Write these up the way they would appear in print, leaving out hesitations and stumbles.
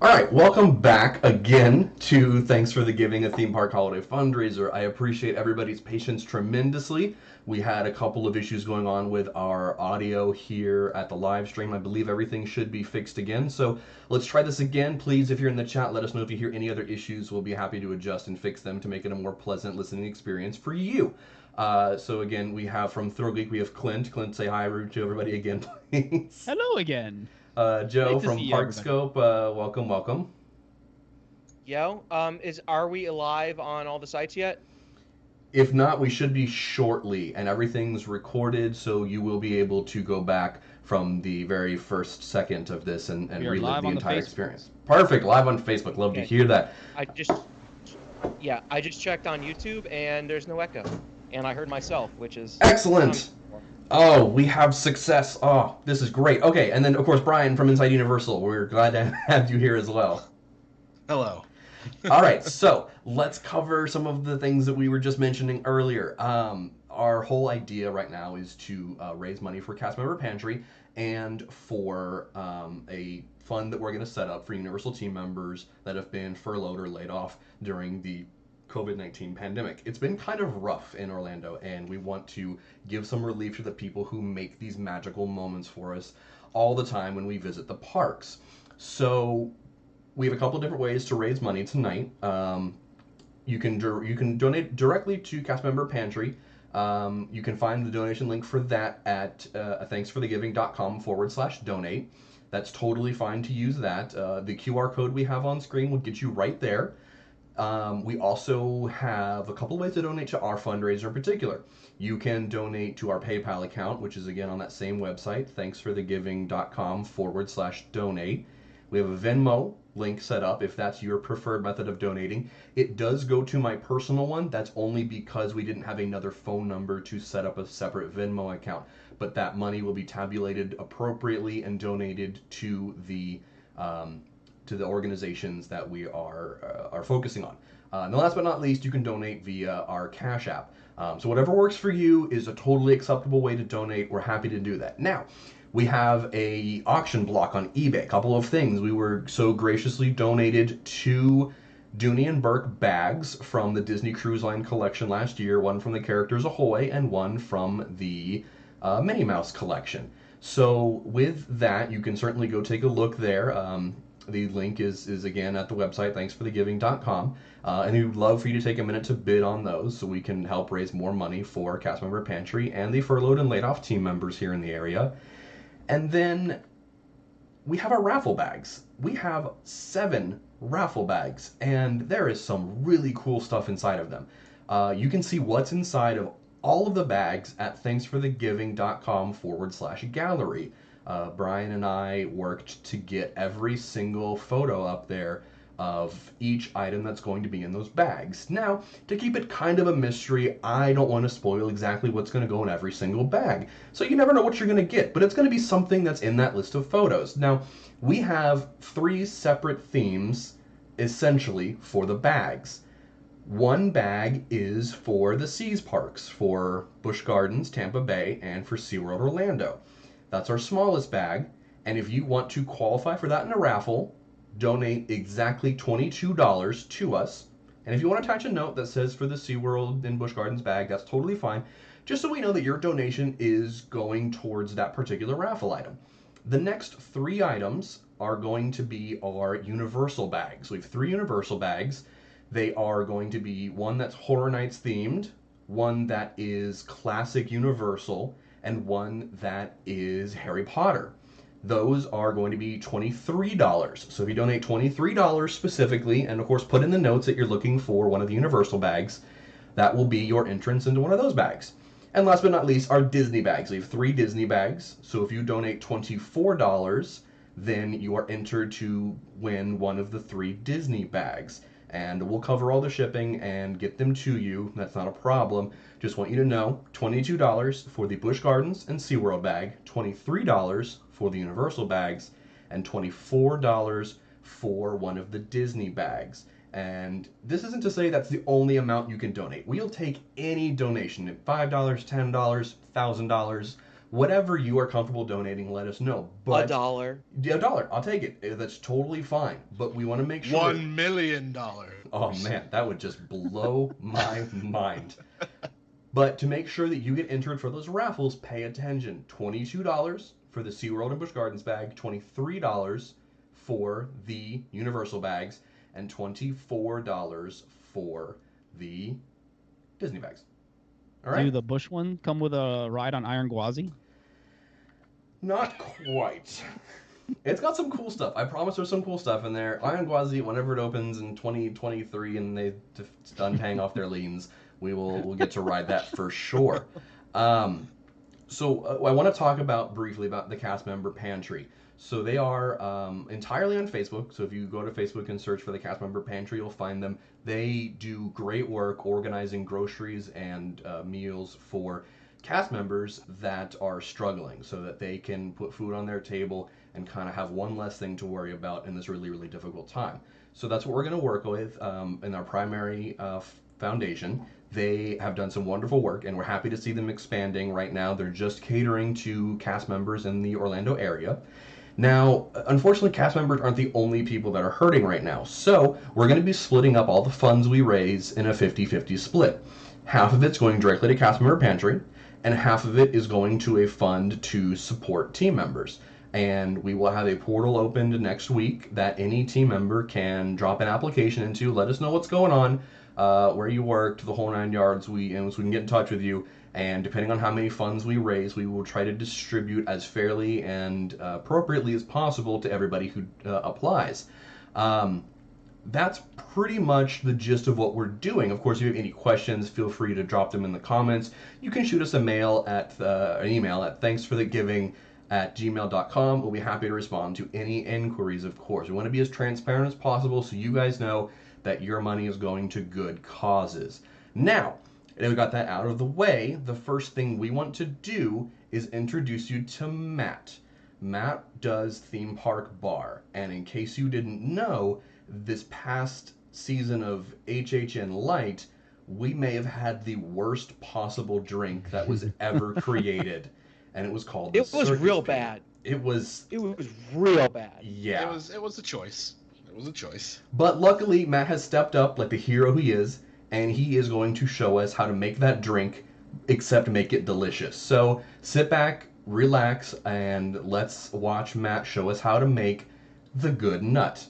All right, welcome back again to Thanks for the Giving, a theme park holiday fundraiser. I appreciate everybody's patience tremendously. We had a couple of issues going on with our audio here at the live stream. I believe everything should be fixed again. So let's try this again. Please, if you're in the chat, let us know if you hear any other issues. We'll be happy to adjust and fix them to make it a more pleasant listening experience for you. So again, we have from Thrill Geek, we have Clint. Clint, say hi to everybody again, please. Hello again. Joe Great to from see you, everybody. Parkscope, welcome, welcome. Are we alive on all the sites yet? If not, we should be shortly, and everything's recorded, so you will be able to go back from the very first second of this and We are relive live the on the entire Facebook. experience. Perfect, live on Facebook. Love to Okay. hear that. I just I just checked on YouTube and there's no echo. And I heard myself, which is Excellent. Oh, we have success. Oh, this is great. Okay, and then of course Brian from Inside Universal. We're glad to have you here as well. Hello. All right, so let's cover some of the things that we were just mentioning earlier. Our whole idea right now is to raise money for Cast Member Pantry and for a fund that we're going to set up for Universal team members that have been furloughed or laid off during the COVID-19 pandemic. It's been kind of rough in Orlando, and we want to give some relief to the people who make these magical moments for us all the time when we visit the parks. So we have a couple of different ways to raise money tonight. You can donate directly to Cast Member Pantry. You can find the donation link for that at thanksforthegiving.com/donate. That's totally fine to use that. The QR code we have on screen will get you right there. We also have a couple of ways to donate to our fundraiser in particular. You can donate to our PayPal account, which is again on that same website, thanksforthegiving.com/donate. We have a Venmo link set up if that's your preferred method of donating. It does go to my personal one. That's only because we didn't have another phone number to set up a separate Venmo account. But that money will be tabulated appropriately and donated to the organizations that we are focusing on. And last but not least, you can donate via our Cash App. So whatever works for you is a totally acceptable way to donate. We're happy to do that. Now, we have a auction block on eBay. A couple of things. We were so graciously donated two Dooney and Burke bags from the Disney Cruise Line collection last year. One from the Characters Ahoy and one from the Minnie Mouse collection. So with that, you can certainly go take a look there. The link is again at the website, thanksforthegiving.com. And we'd love for you to take a minute to bid on those so we can help raise more money for Cast Member Pantry and the furloughed and laid off team members here in the area. And then we have our raffle bags. We have 7 raffle bags, and there is some really cool stuff inside of them. You can see what's inside of all of the bags at thanksforthegiving.com/gallery. Brian and I worked to get every single photo up there of each item that's going to be in those bags. Now, to keep it kind of a mystery, I don't want to spoil exactly what's going to go in every single bag. So you never know what you're going to get, but it's going to be something that's in that list of photos. Now, we have 3 separate themes essentially for the bags. One bag is for the Seas Parks, for Busch Gardens, Tampa Bay, and for SeaWorld Orlando. That's our smallest bag, and if you want to qualify for that in a raffle, donate exactly $22 to us. And if you want to attach a note that says for the SeaWorld and Busch Gardens bag, that's totally fine, just so we know that your donation is going towards that particular raffle item. The next 3 items are going to be our Universal bags. We have 3 Universal bags. They are going to be one that's Horror Nights themed, one that is classic Universal, and one that is Harry Potter. Those are going to be $23. So if you donate $23 specifically, and of course put in the notes that you're looking for one of the Universal bags, that will be your entrance into one of those bags. And last but not least, our Disney bags. We have 3 Disney bags. So if you donate $24, then you are entered to win one of the 3 Disney bags. And we'll cover all the shipping and get them to you. That's not a problem. Just want you to know, $22 for the Busch Gardens and SeaWorld bag, $23 for the Universal bags, and $24 for one of the Disney bags. And this isn't to say that's the only amount you can donate. We'll take any donation, $5, $10, $1,000, Whatever you are comfortable donating, let us know. A But dollar. yeah, a dollar, I'll take it. That's totally fine. But we want to make sure. $1 million. Oh man, that would just blow my mind. But to make sure that you get entered for those raffles, pay attention. $22 for the SeaWorld and Busch Gardens bag, $23 for the Universal bags, and $24 for the Disney bags. All right? Do the Bush one come with a ride on Iron Gwazi? Not quite. It's got some cool stuff. I promise there's some cool stuff in there. Iron Gwazi, whenever it opens in 2023 and they're done paying off their liens, we'll get to ride that for sure. So I want to talk briefly about the cast member pantry. So they are entirely on Facebook. So if you go to Facebook and search for the cast member pantry, you'll find them. They do great work organizing groceries and meals for cast members that are struggling so that they can put food on their table and kind of have one less thing to worry about in this really, really difficult time. So that's what we're going to work with in our primary foundation. They have done some wonderful work, and we're happy to see them expanding. Right now, they're just catering to cast members in the Orlando area. Now, unfortunately, cast members aren't the only people that are hurting right now. So we're going to be splitting up all the funds we raise in a 50-50 split. Half of it's going directly to cast member pantry, and half of it is going to a fund to support team members. And we will have a portal opened next week that any team member can drop an application into, let us know what's going on, where you worked, the whole 9 yards, so we can get in touch with you. And depending on how many funds we raise, we will try to distribute as fairly and appropriately as possible to everybody who applies. That's pretty much the gist of what we're doing. Of course, if you have any questions, feel free to drop them in the comments. You can shoot us an email at thanksforthegiving@gmail.com. We'll be happy to respond to any inquiries, of course. We want to be as transparent as possible so you guys know that your money is going to good causes. Now, that we got that out of the way, the first thing we want to do is introduce you to Matt. Matt does Theme Park Bar, and in case you didn't know, this past season of HHN Light, we may have had the worst possible drink that was ever created, and it was called the It was Circus real Pig. bad. It was real bad. yeah. It was a choice. It was a choice. But luckily, Matt has stepped up like the hero he is, and he is going to show us how to make that drink, except make it delicious. So sit back, relax, and let's watch Matt show us how to make the good nut.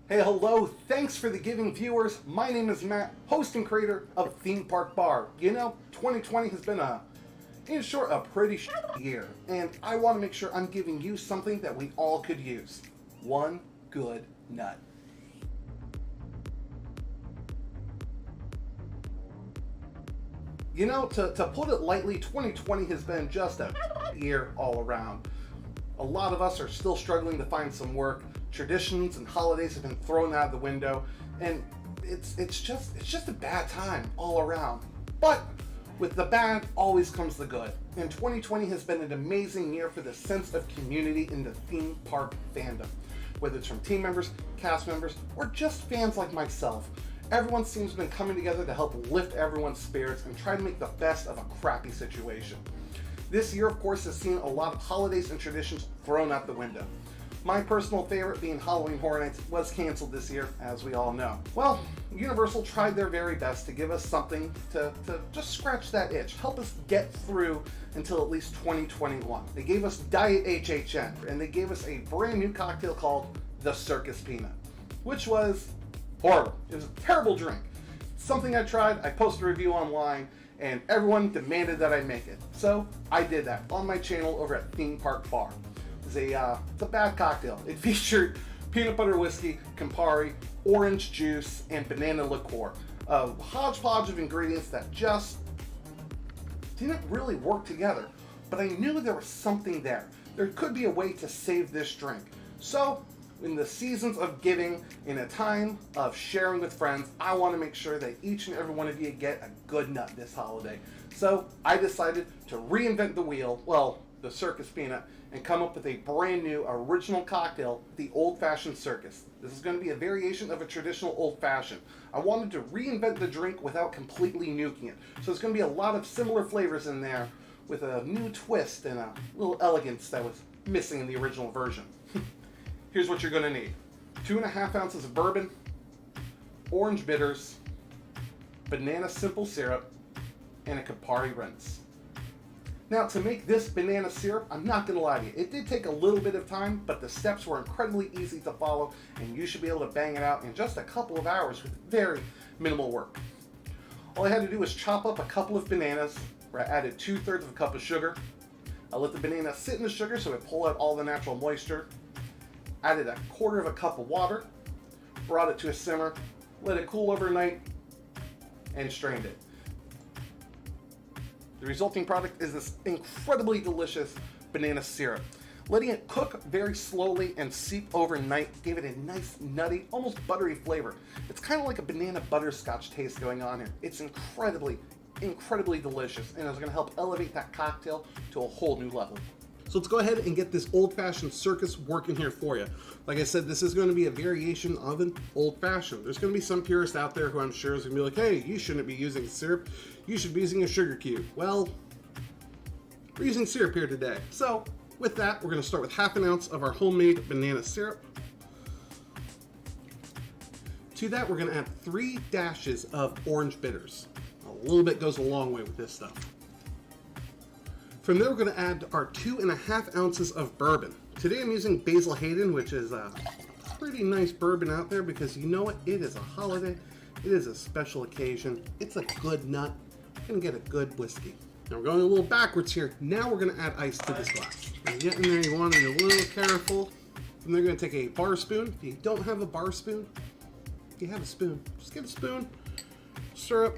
Hey, hello, thanks for the giving viewers. My name is Matt, host and creator of Theme Park Bar. You know, 2020 has been a pretty year, and I want to make sure I'm giving you something that we all could use. One good nut. You know, to put it lightly, 2020 has been just a year all around. A lot of us are still struggling to find some work. Traditions and holidays have been thrown out the window, and it's just a bad time all around. But with the bad always comes the good. And 2020 has been an amazing year for the sense of community in the theme park fandom. Whether it's from team members, cast members, or just fans like myself, everyone seems to have been coming together to help lift everyone's spirits and try to make the best of a crappy situation. This year, of course, has seen a lot of holidays and traditions thrown out the window. My personal favorite, being Halloween Horror Nights, was canceled this year, as we all know. Well, Universal tried their very best to give us something to just scratch that itch, help us get through until at least 2021. They gave us Diet HHN, and they gave us a brand new cocktail called the Circus Peanut, which was horrible. It was a terrible drink. Something I tried, I posted a review online, and everyone demanded that I make it. So I did that on my channel over at Theme Park Bar. It's a bad cocktail. It featured peanut butter whiskey, Campari, orange juice, and banana liqueur. A hodgepodge of ingredients that just didn't really work together. But I knew there was something there. There could be a way to save this drink. So, in the seasons of giving, in a time of sharing with friends, I want to make sure that each and every one of you get a good nut this holiday. So, I decided to reinvent the wheel, well, the Circus Peanut, and come up with a brand new original cocktail, the Old Fashioned Circus. This is going to be a variation of a traditional Old Fashioned. I wanted to reinvent the drink without completely nuking it. So there's going to be a lot of similar flavors in there, with a new twist and a little elegance that was missing in the original version. Here's what you're going to need. 2.5 ounces of bourbon, orange bitters, banana simple syrup, and a Campari rinse. Now, to make this banana syrup, I'm not going to lie to you, it did take a little bit of time, but the steps were incredibly easy to follow, and you should be able to bang it out in just a couple of hours with very minimal work. All I had to do was chop up a couple of bananas, where I added 2/3 of a cup of sugar. I let the banana sit in the sugar so it pull out all the natural moisture. Added 1/4 cup of water, brought it to a simmer, let it cool overnight, and strained it. The resulting product is this incredibly delicious banana syrup. Letting it cook very slowly and seep overnight gave it a nice, nutty, almost buttery flavor. It's kind of like a banana butterscotch taste going on here. It's incredibly delicious, and it's going to help elevate that cocktail to a whole new level. So let's go ahead and get this old-fashioned circus working here for you. Like I said, this is going to be a variation of an old-fashioned. There's going to be some purists out there who I'm sure is going to be like, hey, you shouldn't be using syrup. You should be using a sugar cube. Well, we're using syrup here today. So with that, we're going to start with 1/2 ounce of our homemade banana syrup. To that, we're going to add 3 dashes of orange bitters. A little bit goes a long way with this stuff. From there, we're going to add our 2.5 ounces of bourbon. Today I'm using Basil Hayden, which is a pretty nice bourbon out there because you know what? It is a holiday. It is a special occasion. It's a good nut. You're going to get a good whiskey. Now we're going a little backwards here. Now we're going to add ice to this glass. When you get in there, you want to be a little careful. And they're going to take a bar spoon. If you don't have a bar spoon, if you have a spoon, just get a spoon, stir up.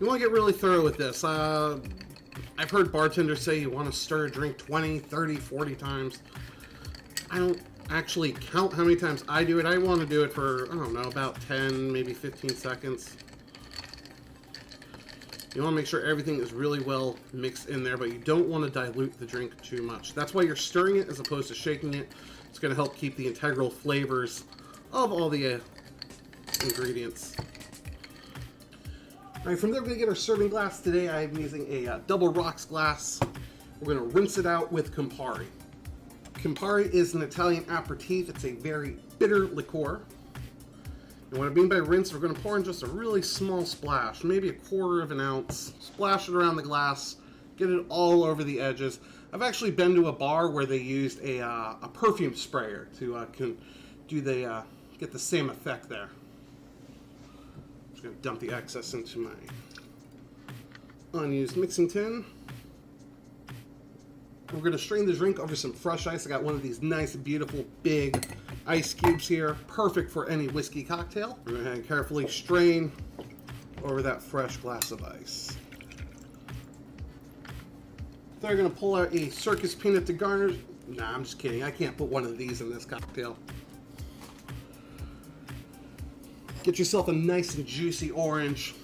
You want to get really thorough with this. I've heard bartenders say you want to stir a drink 20, 30, 40 times. I don't actually count how many times I do it. I want to do it for, I don't know, about 10, maybe 15 seconds. You want to make sure everything is really well mixed in there, but you don't want to dilute the drink too much. That's why you're stirring it as opposed to shaking it. It's going to help keep the integral flavors of all the ingredients. All right, from there we're going to get our serving glass. Today I'm using a double rocks glass. We're going to rinse it out with Campari. Campari is an Italian aperitif. It's a very bitter liqueur. And what I mean by rinse, we're going to pour in just a really small splash, maybe 1/4 ounce. Splash it around the glass, get it all over the edges. I've actually been to a bar where they used a perfume sprayer to get the same effect there. Going to dump the excess into my unused mixing tin. We're going to strain the drink over some fresh ice. I got one of these nice, beautiful, big ice cubes here. Perfect for any whiskey cocktail. We're going to carefully strain over that fresh glass of ice. They're going to pull out a circus peanut to garnish. Nah, I'm just kidding. I can't put one of these in this cocktail. Get yourself a nice and juicy orange.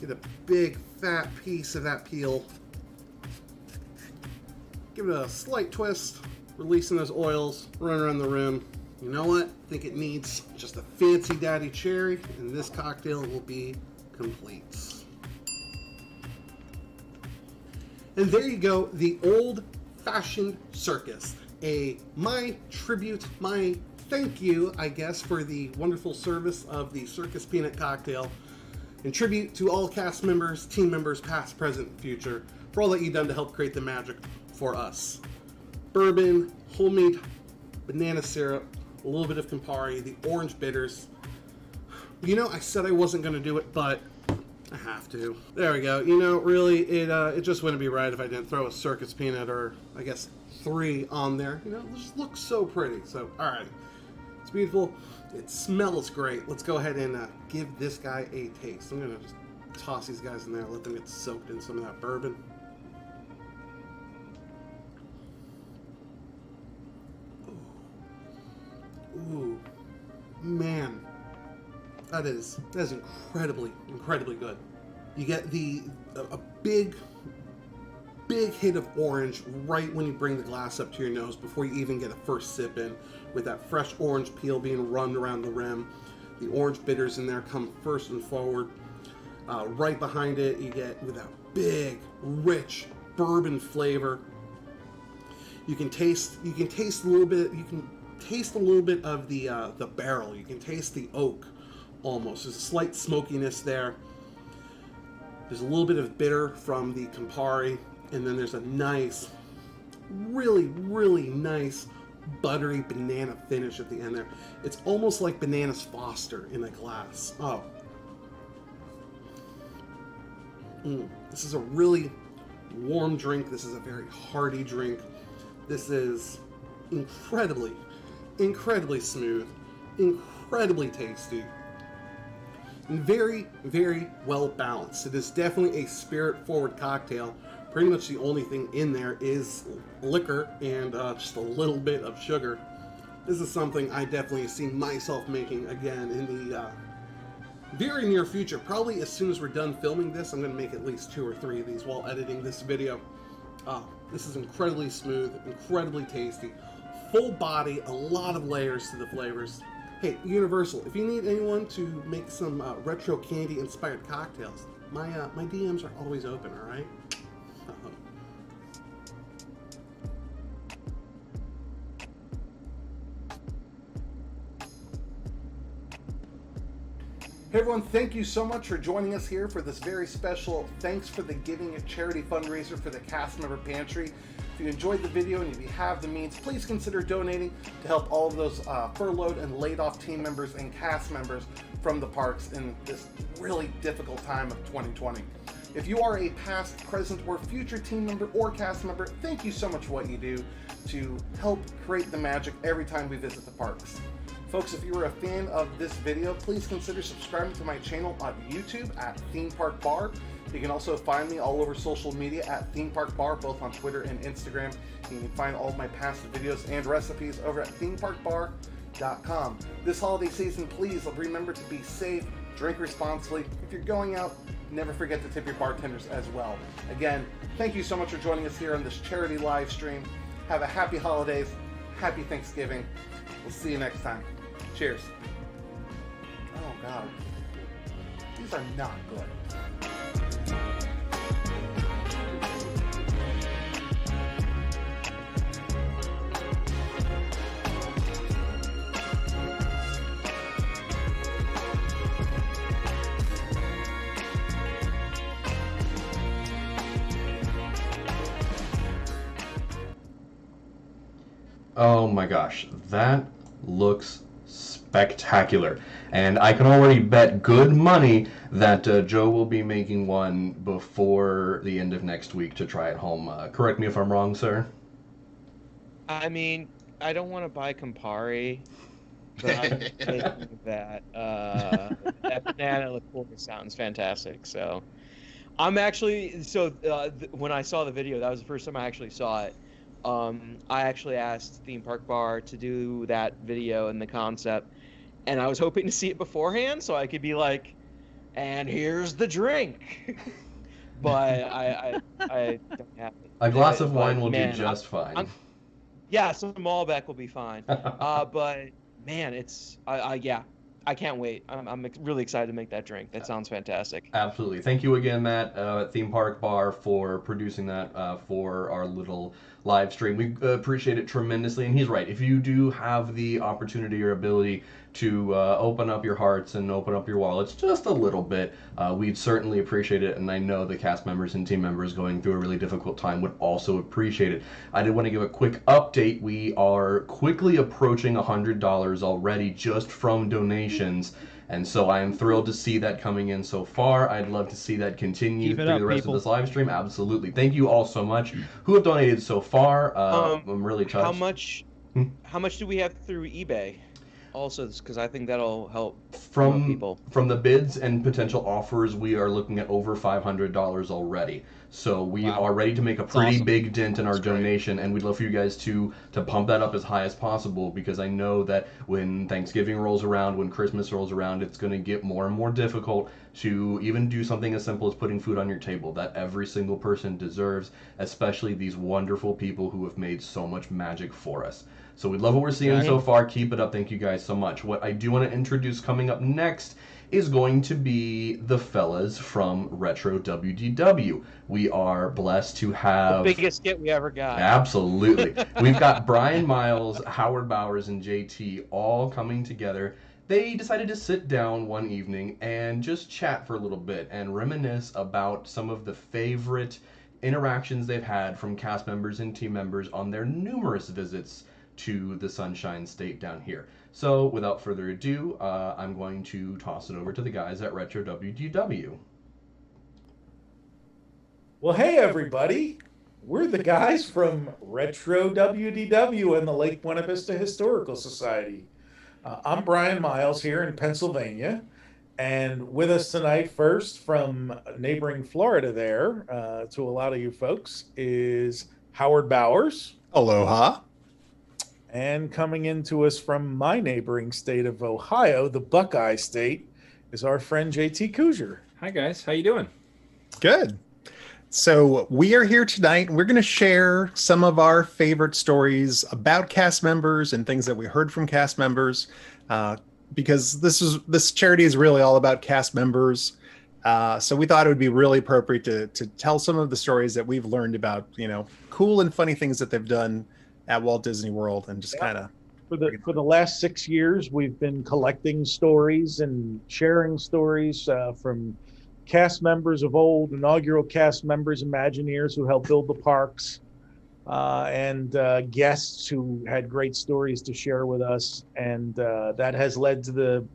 Get a big fat piece of that peel. Give it a slight twist, releasing those oils, run around the rim. You know what? I think it needs just a fancy daddy cherry, and this cocktail will be complete. And there you go, the old-fashioned circus. My tribute, my thank you, I guess, for the wonderful service of the Circus Peanut Cocktail. In tribute to all cast members, team members, past, present, future, for all that you've done to help create the magic for us. Bourbon, homemade banana syrup, a little bit of Campari, the orange bitters. You know, I said I wasn't going to do it, but I have to. There we go. You know, really, it just wouldn't be right if I didn't throw a Circus Peanut, or I guess 3 on there. You know, it just looks so pretty. So, all right. It's beautiful. It smells great. Let's go ahead and give this guy a taste. I'm going to just toss these guys in there, let them get soaked in some of that bourbon. Ooh, man, that is incredibly good. You get a big hit of orange right when you bring the glass up to your nose before you even get a first sip in, with that fresh orange peel being run around the rim. The orange bitters in there come first and forward. Right behind it, you get, with that big, rich bourbon flavor. You can taste a little bit. You can taste a little bit of the barrel. You can taste the oak almost. There's a slight smokiness there. There's a little bit of bitter from the Campari, and then there's a nice, really, really nice buttery banana finish at the end there. It's almost like bananas Foster in a glass. Oh. This is a really warm drink. This is a very hearty drink. This is incredibly, incredibly smooth, incredibly tasty, and very, very well balanced. It is definitely a spirit-forward cocktail. Pretty much the only thing in there is liquor and just a little bit of sugar. This is something I definitely see myself making again in the very near future. Probably as soon as we're done filming this, I'm going to make at least 2 or 3 of these while editing this video. This is incredibly smooth, incredibly tasty, full body, a lot of layers to the flavors. Hey, Universal, if you need anyone to make some retro candy inspired cocktails, my DMs are always open, all right? Hey everyone, thank you so much for joining us here for this very special Thanks for the Giving charity fundraiser for the cast member pantry. If you enjoyed the video and if you have the means, please consider donating to help all of those furloughed and laid off team members and cast members from the parks in this really difficult time of 2020. If you are a past, present, or future team member or cast member, thank you so much for what you do to help create the magic every time we visit the parks. Folks, if you were a fan of this video, please consider subscribing to my channel on YouTube at Theme Park Bar. You can also find me all over social media at Theme Park Bar, both on Twitter and Instagram. You can find all of my past videos and recipes over at themeparkbar.com. This holiday season, please remember to be safe, drink responsibly. If you're going out, never forget to tip your bartenders as well. Again, thank you so much for joining us here on this charity live stream. Have a happy holidays, happy Thanksgiving. We'll see you next time. Cheers. Oh God, these are not good. Oh my gosh, that looks spectacular, and I can already bet good money that Joe will be making one before the end of next week to try at home. Correct me if I'm wrong, sir. I mean, I don't want to buy Campari, but I'm thinking that that banana liqueur sounds fantastic. So I'm actually when I saw the video, that was the first time I actually saw it. I actually asked Theme Park Bar to do that video and the concept, and I was hoping to see it beforehand so I could be like, and here's the drink. But I don't have it. A glass of wine will do just fine. Yeah, some Malbec will be fine. But man, I can't wait. I'm really excited to make that drink. That sounds fantastic. Absolutely. Thank you again, Matt, at Theme Park Bar for producing that for our little live stream. We appreciate it tremendously. And he's right. If you do have the opportunity or ability to open up your hearts and open up your wallets just a little bit, we'd certainly appreciate it. And I know the cast members and team members going through a really difficult time would also appreciate it. I did want to give a quick update. We are quickly approaching $100 already just from donations. And so I am thrilled to see that coming in so far. I'd love to see that continue through the rest of this live stream. Absolutely. Thank you all so much who have donated so far. I'm really touched. How much do we have through eBay? Also, because I think that'll help people. From the bids and potential offers, we are looking at over $500 already. So we are ready to make a pretty big dent in our donation, and we'd love for you guys to pump that up as high as possible, because I know that when Thanksgiving rolls around, when Christmas rolls around, it's going to get more and more difficult to even do something as simple as putting food on your table that every single person deserves, especially these wonderful people who have made so much magic for us. So we love what we're seeing so far. Keep it up. Thank you guys so much. What I do want to introduce coming up next is going to be the fellas from Retro WDW. We are blessed to have The biggest skit we ever got. Absolutely. We've got Brian Miles, Howard Bowers, and JT all coming together. They decided to sit down one evening and just chat for a little bit and reminisce about some of the favorite interactions they've had from cast members and team members on their numerous visits to the Sunshine State down here. So without further ado, I'm going to toss it over to the guys at Retro WDW. Well, hey, everybody. We're the guys from Retro WDW and the Lake Buena Vista Historical Society. I'm Brian Miles here in Pennsylvania. And with us tonight, first from neighboring Florida there, to a lot of you folks, is Howard Bowers. Aloha. And coming into us from my neighboring state of Ohio, the Buckeye State, is our friend JT Cougar. Hi, guys. How you doing? Good. So we are here tonight, and we're going to share some of our favorite stories about cast members and things that we heard from cast members, because this charity is really all about cast members. So we thought it would be really appropriate to tell some of the stories that we've learned about, cool and funny things that they've done at Walt Disney World, and just kind of for the last 6 years, we've been collecting stories and sharing stories from cast members of old, inaugural cast members, Imagineers who helped build the parks, and guests who had great stories to share with us. And that has led to the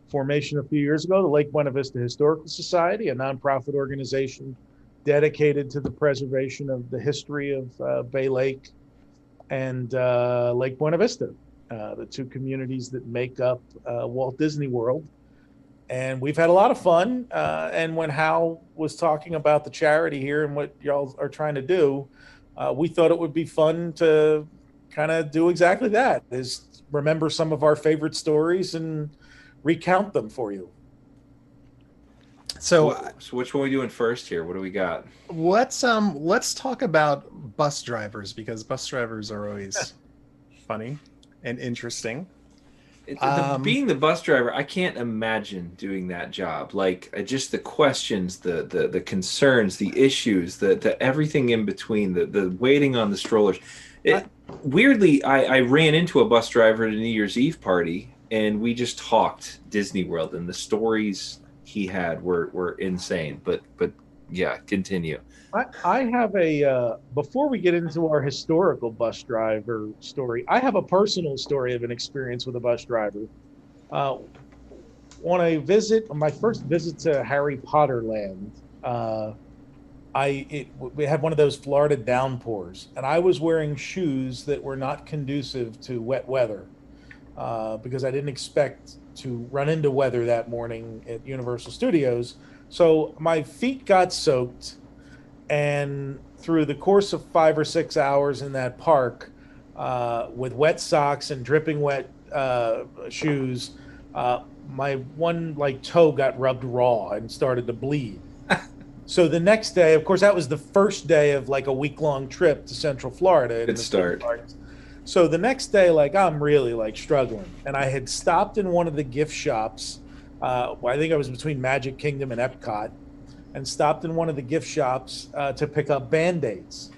formation a few years ago, the Lake Buena Vista Historical Society, a nonprofit organization dedicated to the preservation of the history of Bay Lake and Lake Buena Vista, the two communities that make up Walt Disney World. And we've had a lot of fun. And when Hal was talking about the charity here and what y'all are trying to do, we thought it would be fun to kind of do exactly that, is remember some of our favorite stories and recount them for you. So which one are we doing first here? What do we got? let's talk about bus drivers, because bus drivers are always funny and interesting. Being the bus driver, I can't imagine doing that job. Like, just the questions, the concerns, the issues, the everything in between, the waiting on the strollers. Weirdly, I ran into a bus driver at a New Year's Eve party, and we just talked Disney World, and the stories he had were insane. But yeah, continue. I have before we get into our historical bus driver story, I have a personal story of an experience with a bus driver. On my first visit to Harry Potter Land, we had one of those Florida downpours, and I was wearing shoes that were not conducive to wet weather, because I didn't expect to run into weather that morning at Universal Studios. So my feet got soaked. And through the course of 5 or 6 hours in that park, with wet socks and dripping wet shoes, my one toe got rubbed raw and started to bleed. So the next day, of course, that was the first day of a week-long trip to Central Florida. Good start. So the next day, I'm really struggling, and I had stopped in one of the gift shops. I think I was between Magic Kingdom and Epcot. And stopped in one of the gift shops to pick up Band-Aids.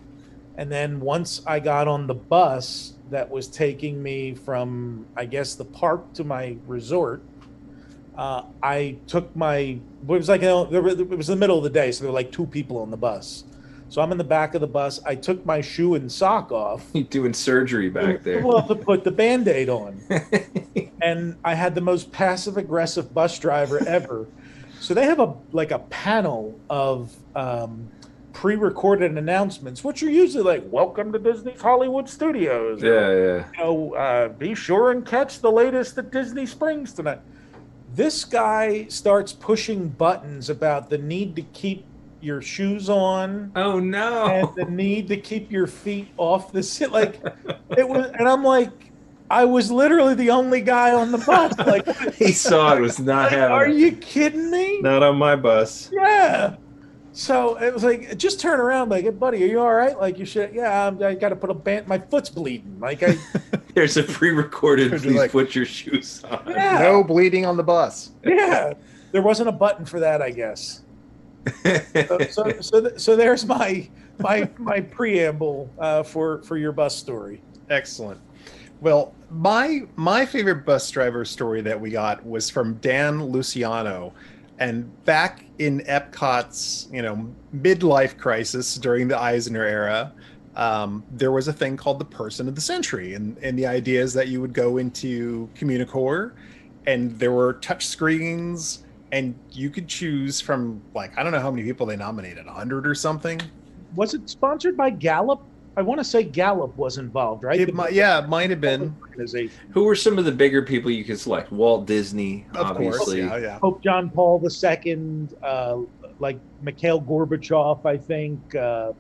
And then once I got on the bus that was taking me from, I guess, the park to my resort, I took it was the middle of the day, so there were 2 people on the bus. So I'm in the back of the bus. I took my shoe and sock off. You're doing surgery back there. Well, to put the Band-Aid on. And I had the most passive-aggressive bus driver ever. So they have a panel of pre-recorded announcements, which are usually "Welcome to Disney's Hollywood Studios." Yeah. Be sure and catch the latest at Disney Springs tonight. This guy starts pushing buttons about the need to keep your shoes on. Oh no! And the need to keep your feet off the seat. It was, and I'm I was literally the only guy on the bus. He saw it was not happening. Are you kidding me? Not on my bus. Yeah. So it was just turn around, hey, buddy, are you all right? You should. Yeah, I got to put a band. My foot's bleeding. There's a pre-recorded. Please put your shoes on. Yeah. No bleeding on the bus. Yeah. There wasn't a button for that, I guess. So there's my preamble for your bus story. Excellent. Well, my favorite bus driver story that we got was from Dan Luciano, and back in Epcot's midlife crisis during the Eisner era, there was a thing called the Person of the Century, and the idea is that you would go into Communicore, and there were touch screens, and you could choose from, like, I don't know how many people they nominated, 100 or something. Was it sponsored by Gallup? I want to say Gallup was involved, right? It might have been. Who were some of the bigger people you could select? Walt Disney, Of obviously. course, yeah. Pope John Paul II, like Mikhail Gorbachev, I think,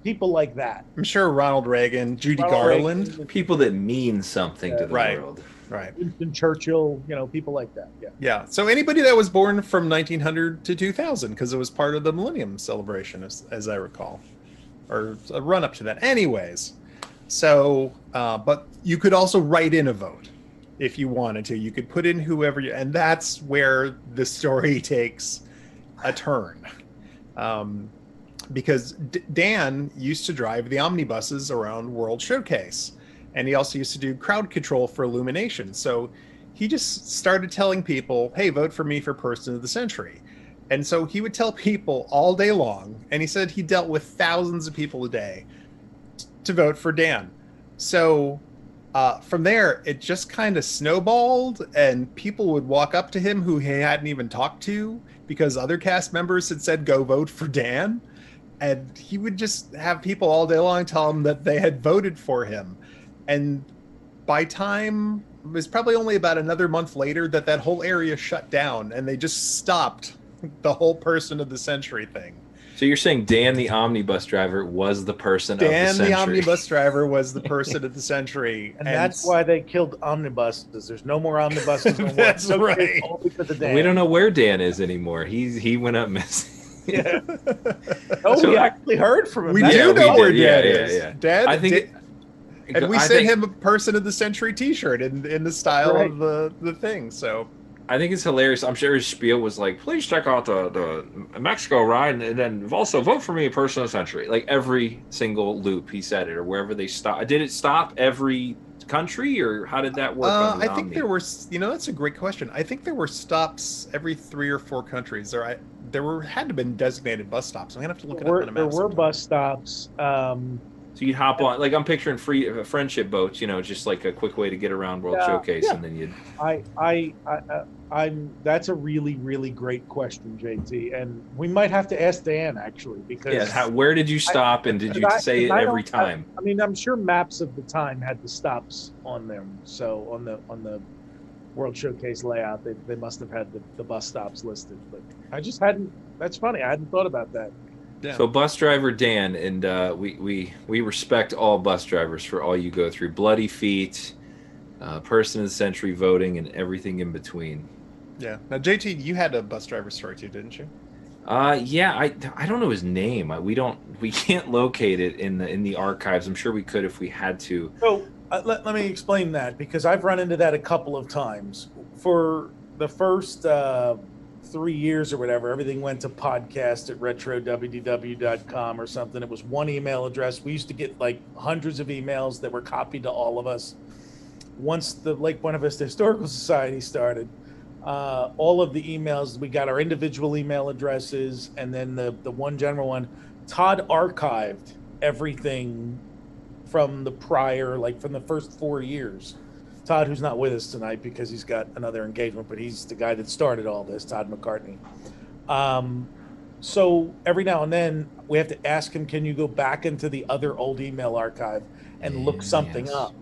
people like that. I'm sure Ronald Reagan, Judy Garland. People that mean something to the world. Right. Winston Churchill, people like that. Yeah. Yeah. So anybody that was born from 1900 to 2000, because it was part of the Millennium Celebration, as I recall, or a run up to that. Anyways, so but you could also write in a vote if you wanted to. You could put in whoever you, and that's where the story takes a turn. Because Dan used to drive the omnibuses around World Showcase, and he also used to do crowd control for Illumination. So he just started telling people, hey, vote for me for Person of the Century. And so he would tell people all day long, and he said he dealt with thousands of people a day to vote for Dan. So from there, it just kind of snowballed, and people would walk up to him who he hadn't even talked to because other cast members had said, go vote for Dan. And he would just have people all day long tell him that they had voted for him. And by time, it was probably only about another month later that whole area shut down, and they just stopped the whole Person of the Century thing. So you're saying Dan the omnibus driver was the person of the Dan century. the omnibus driver was the Person of the Century. And that's why they killed omnibuses. There's no more omnibuses. No more. That's right. All because of Dan. We don't know where Dan is anymore. He went up missing. Yeah. We actually heard from him. We do know where Dan is. Yeah. Dad, I think and we sent him a Person of the Century T-shirt in the style of the thing. So I think it's hilarious. I'm sure his spiel was like, please check out the Mexico ride, and then also vote for me, Person of the Century. Like every single loop he said it, or wherever they stopped. Did it stop every country, or how did that work? I think there were, that's a great question. I think there were stops every 3 or 4 countries. There had to have been designated bus stops. I'm gonna have to look it up on a map. There were bus stops. So you'd hop on, like I'm picturing friendship boats, just like a quick way to get around World Showcase, and then you'd. That's a really, really great question, JT, and we might have to ask Dan actually, because where did you stop, and did you say it every time? I mean, I'm sure maps of the time had the stops on them, so on the World Showcase layout, they must have had the bus stops listed, but I just hadn't. That's funny, I hadn't thought about that. Yeah. So bus driver Dan, and we respect all bus drivers for all you go through. Bloody feet, Person of the Century voting, and everything in between. Yeah. Now, JT, you had a bus driver story too, didn't you? Yeah. I don't know his name. We can't locate it in the archives. I'm sure we could if we had to. So let me explain that, because I've run into that a couple of times. For the first 3 years or whatever, everything went to podcast@retrowdw.com or something. It was one email address. We used to get like hundreds of emails that were copied to all of us. Once the Lake Buena Vista Historical Society started, all of the emails, we got our individual email addresses, and then the one general one. Todd archived everything from the prior, like from the first 4 years. Todd, who's not with us tonight because he's got another engagement, but he's the guy that started all this, Todd McCartney. So every now and then we have to ask him, can you go back into the other old email archive and look something up?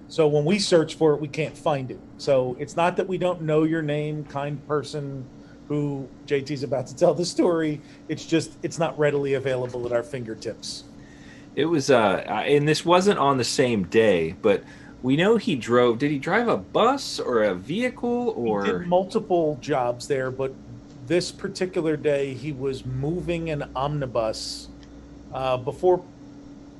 So when we search for it, we can't find it. So it's not that we don't know your name, kind person who JT's about to tell the story. It's just, it's not readily available at our fingertips. It was, and this wasn't on the same day, but we know he drove. Did he drive a bus or a vehicle, or? He did multiple jobs there, but this particular day he was moving an omnibus before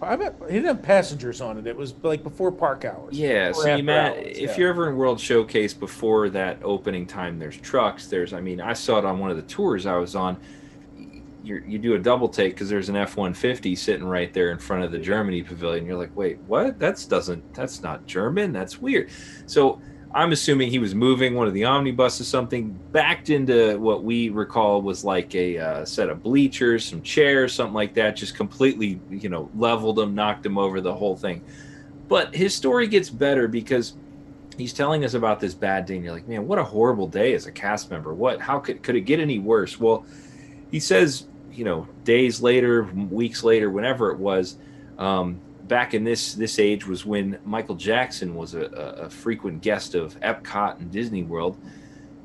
I bet he didn't have passengers on it. It was like before park hours. Yeah, Or so after hours, if yeah. you're ever in World Showcase before that opening time, there's trucks. I mean, I saw it on one of the tours I was on. You do a double take because there's an F-150 sitting right there in front of the Germany pavilion. You're like, wait, what? That's not German. That's weird. So I'm assuming he was moving one of the omnibuses, something backed into what we recall was like a set of bleachers, some chairs, something like that. Just completely, leveled him, knocked him over, the whole thing. But his story gets better because he's telling us about this bad day, and you're like, man, what a horrible day as a cast member. How could it get any worse? Well, he says, days later, weeks later, whenever it was, back in this age was when Michael Jackson was a frequent guest of Epcot and Disney World.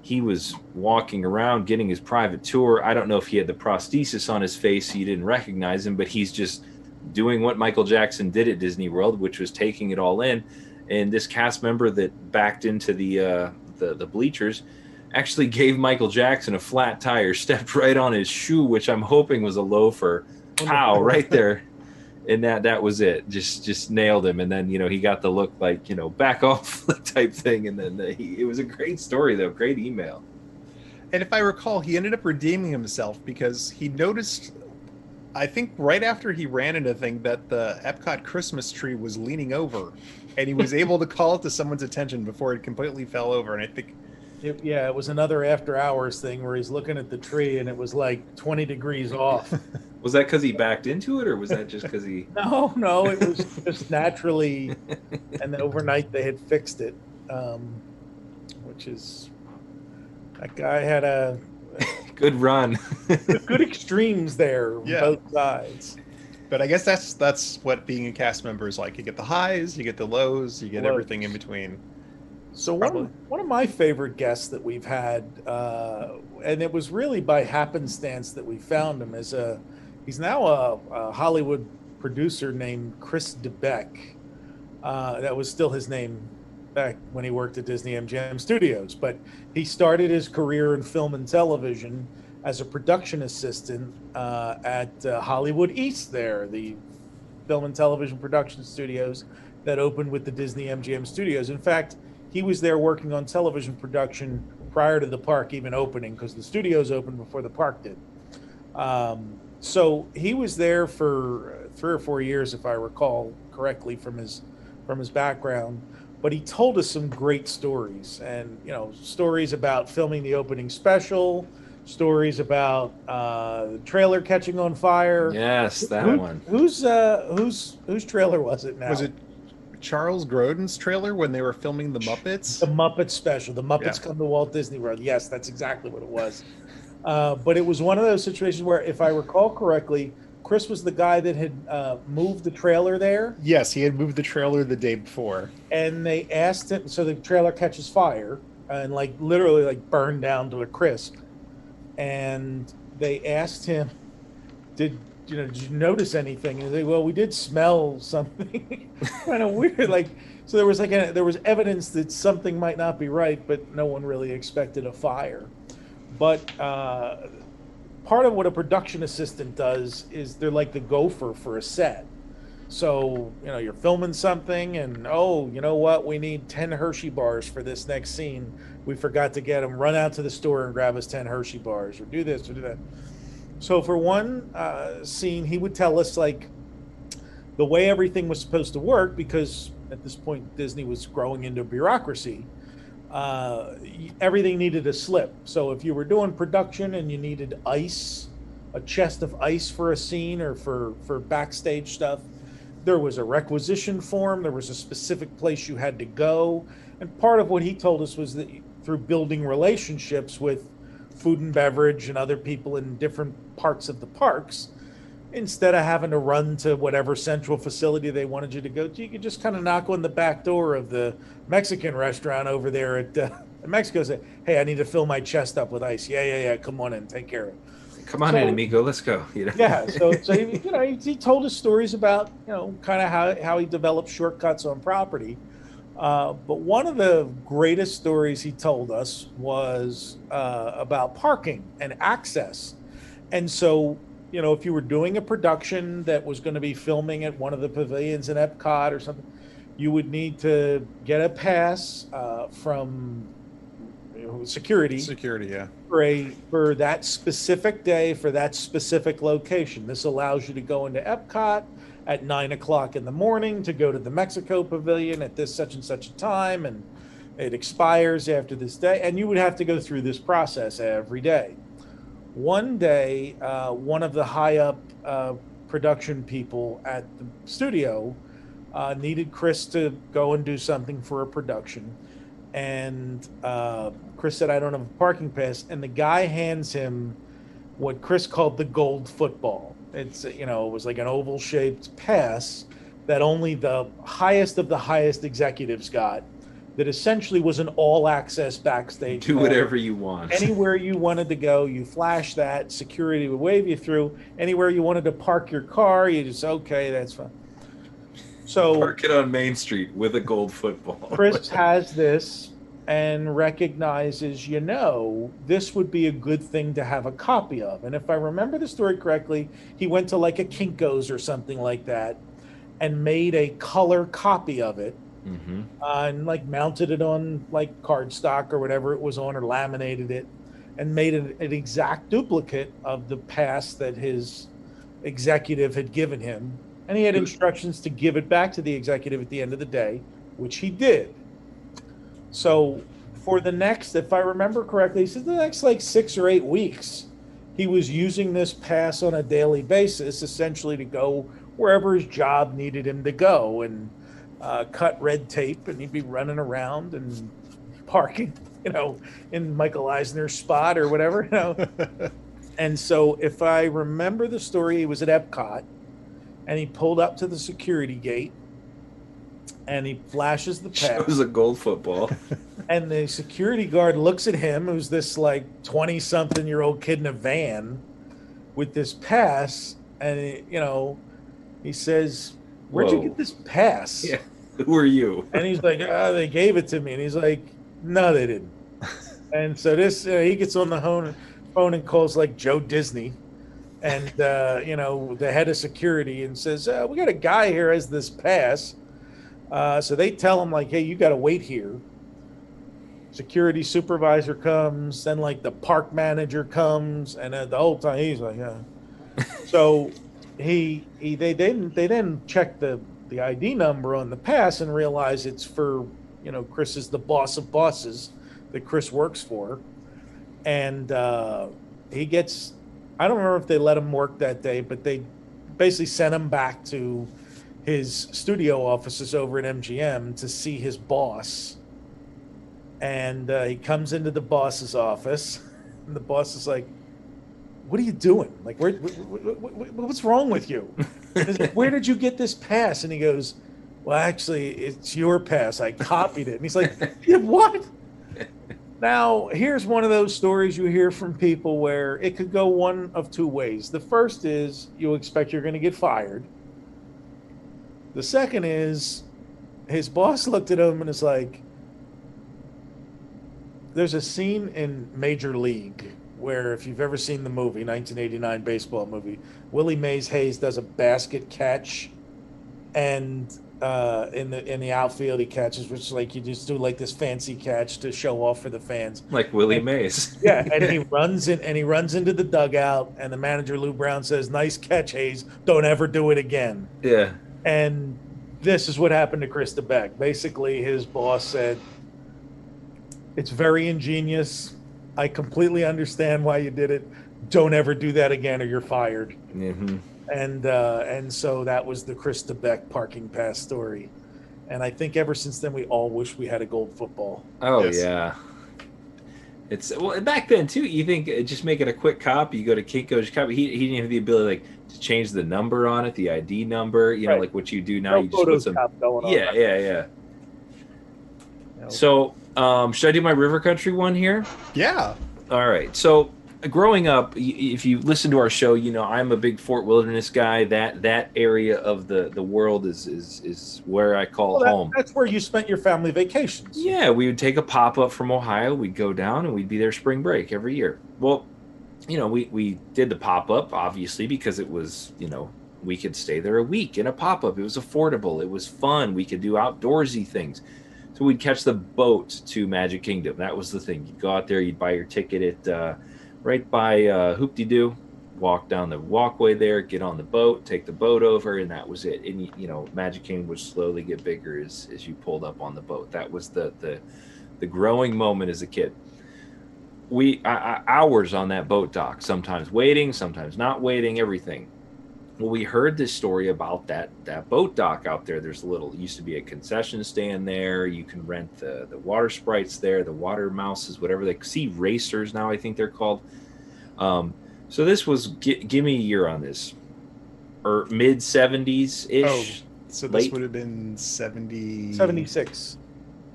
He was walking around getting his private tour. I don't know if he had the prosthesis on his face so you didn't recognize him, but he's just doing what Michael Jackson did at Disney World, which was taking it all in. And this cast member that backed into the bleachers actually gave Michael Jackson a flat tire, stepped right on his shoe, which I'm hoping was a loafer. Pow, right there. And that was it. Just nailed him. And then, he got the look like, back off type thing. And then it was a great story, though. Great email. And if I recall, he ended up redeeming himself because he noticed, I think right after he ran into thing, that the Epcot Christmas tree was leaning over. And he was able to call it to someone's attention before it completely fell over. And I think... It was another after hours thing where he's looking at the tree and it was like 20 degrees off. Was that because he backed into it, or was that just because he... No, it was just naturally. And then overnight they had fixed it, which is... That guy had a... Good run. good extremes there on both sides. But I guess that's what being a cast member is like. You get the highs, you get the lows, you get everything in between. So one of my favorite guests that we've had, and it was really by happenstance that we found him, he's now a Hollywood producer named Chris DeBeck. That was still his name back when he worked at Disney MGM Studios. But he started his career in film and television as a production assistant at Hollywood East there, the film and television production studios that opened with the Disney MGM Studios. In fact, he was there working on television production prior to the park even opening because the studios opened before the park did. So he was there for 3 or 4 years, if I recall correctly, from his background. But he told us some great stories, and stories about filming the opening special, stories about the trailer catching on fire. Yes, that one. Whose trailer was it now? Was it Charles Grodin's trailer when they were filming The Muppets? The Muppet special. The Muppets Come to Walt Disney World. Yes, that's exactly what it was. But it was one of those situations where, if I recall correctly, Chris was the guy that had moved the trailer there. Yes, he had moved the trailer the day before. And they asked him, so the trailer catches fire and literally burned down to a crisp. And they asked him, did you notice anything? And he's like, well, we did smell something kind of weird. So there was there was evidence that something might not be right, but no one really expected a fire. But part of what a production assistant does is they're like the gopher for a set. So, you're filming something and, you know what? We need 10 Hershey bars for this next scene. We forgot to get them. Run out to the store and grab us 10 Hershey bars, or do this or do that. So for one scene, he would tell us the way everything was supposed to work, because at this point Disney was growing into bureaucracy. Everything needed a slip. So if you were doing production and you needed ice, a chest of ice for a scene or for backstage stuff, there was a requisition form. There was a specific place you had to go. And part of what he told us was that through building relationships with food and beverage and other people in different parts of the parks, instead of having to run to whatever central facility they wanted you to go to, you could just kind of knock on the back door of the Mexican restaurant over there at Mexico, say, hey, I need to fill my chest up with ice. Yeah, come on in, take care of it. Come on in, amigo, let's go. Yeah, so he told us stories about kind of how he developed shortcuts on property. But one of the greatest stories he told us was about parking and access. And so if you were doing a production that was going to be filming at one of the pavilions in Epcot or something, you would need to get a pass from security. Security, yeah. For that specific day, for that specific location. This allows you to go into Epcot at 9 o'clock in the morning, to go to the Mexico Pavilion at this such and such a time, and it expires after this day. And you would have to go through this process every day. One day, one of the high up production people at the studio needed Chris to go and do something for a production. And Chris said, I don't have a parking pass. And the guy hands him what Chris called the gold football. It's, it was like an oval shaped pass that only the highest of the highest executives got, that essentially was an all access backstage. Do whatever you want. Anywhere you wanted to go, you flash that, security would wave you through. Anywhere you wanted to park your car, you just, okay, that's fine. So park it on Main Street with a gold football. Chris has this and recognizes, this would be a good thing to have a copy of. And if I remember the story correctly, he went to like a Kinko's or something like that and made a color copy of it. Mm-hmm. And like mounted it on like cardstock or whatever it was on, or laminated it and made an exact duplicate of the pass that his executive had given him. And he had instructions to give it back to the executive at the end of the day, which he did. So for the next, if I remember correctly, he said the next like 6 or 8 weeks, he was using this pass on a daily basis, essentially to go wherever his job needed him to go, and cut red tape, and he'd be running around and parking, in Michael Eisner's spot or whatever, And so if I remember the story, he was at Epcot, and he pulled up to the security gate, and he flashes the pass. Shows a gold football. And the security guard looks at him, who's this like 20-something-year-old kid in a van with this pass, and he says, "Where'd you get this pass?" Yeah. Who are you? And he's like, they gave it to me. And he's like, no, they didn't. And so this, he gets on the phone and calls like Joe Disney and, the head of security, and says, we got a guy here has this pass. So they tell him like, hey, you got to wait here. Security supervisor comes, then like the park manager comes, and the whole time he's like, yeah. So they then check the ID number on the pass and realize it's for, Chris is the boss of bosses that Chris works for. And he gets, I don't remember if they let him work that day, but they basically sent him back to his studio offices over at MGM to see his boss. And he comes into the boss's office, and the boss is like, what are you doing? Like, what's wrong with you? Like, where did you get this pass? And he goes, well, actually, it's your pass. I copied it. And he's like, yeah, what? Now, here's one of those stories you hear from people where it could go one of two ways. The first is you expect you're going to get fired. The second is his boss looked at him and is like, there's a scene in Major League where, if you've ever seen the movie, 1989 baseball movie, Willie Mays Hayes does a basket catch, and in the outfield he catches, which is like you just do like this fancy catch to show off for the fans, like Willie Mays. Yeah, and he runs into the dugout, and the manager Lou Brown says, "Nice catch, Hayes. Don't ever do it again." Yeah, and this is what happened to Chris DeBeck. Basically, his boss said, "It's very ingenious. I completely understand why you did it. Don't ever do that again, or you're fired." Mm-hmm. And so that was the Chris DeBeck parking pass story. And I think ever since then, we all wish we had a gold football. Oh, Yes. Yeah. It's back then too. You think just making a quick copy, you go to Kinko's copy. He didn't have the ability to change the number on it, the ID number. Right. Like what you do now. No You just put some. going on. Yeah. So, should I do my River Country one here? Yeah. All right. So, growing up, if you listen to our show, I'm a big Fort Wilderness guy. That area of the world is where I call home. That's where you spent your family vacations. Yeah, we would take a pop up from Ohio. We'd go down and we'd be there spring break every year. Well, we did the pop-up, obviously, because it was, we could stay there a week in a pop-up. It was affordable. It was fun. We could do outdoorsy things. So we'd catch the boat to Magic Kingdom. That was the thing. You'd go out there, you'd buy your ticket at right by Hoop-de-Doo, walk down the walkway there, get on the boat, take the boat over, and that was it. And, Magic Kingdom would slowly get bigger as you pulled up on the boat. That was the growing moment as a kid. Hours on that boat dock, sometimes waiting, sometimes not waiting, everything. Well, we heard this story about that boat dock out there. There's used to be a concession stand there. You can rent the water sprites there, the water mouses, whatever they sea racers now, I think they're called. So this was, give me a year on this, or mid 70s ish. Oh, so this would have been 70... 76.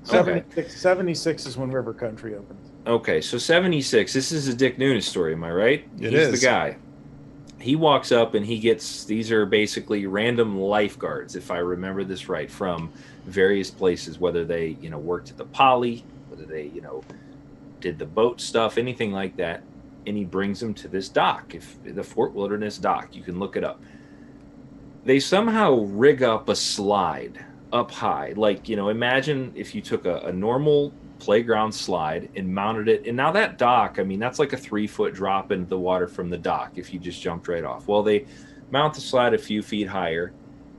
Okay. 76 is when River Country opened. Okay, so 76. This is a Dick Nunes story, am I right? He's the guy. He walks up and he gets, these are basically random lifeguards, if I remember this right, from various places, whether they, worked at the Poly, whether they, did the boat stuff, anything like that. And he brings them to this dock, the Fort Wilderness dock. You can look it up. They somehow rig up a slide up high. Like, imagine if you took a normal playground slide and mounted it. And now that dock, that's like a 3-foot drop into the water from the dock if you just jumped right off. Well, they mount the slide a few feet higher,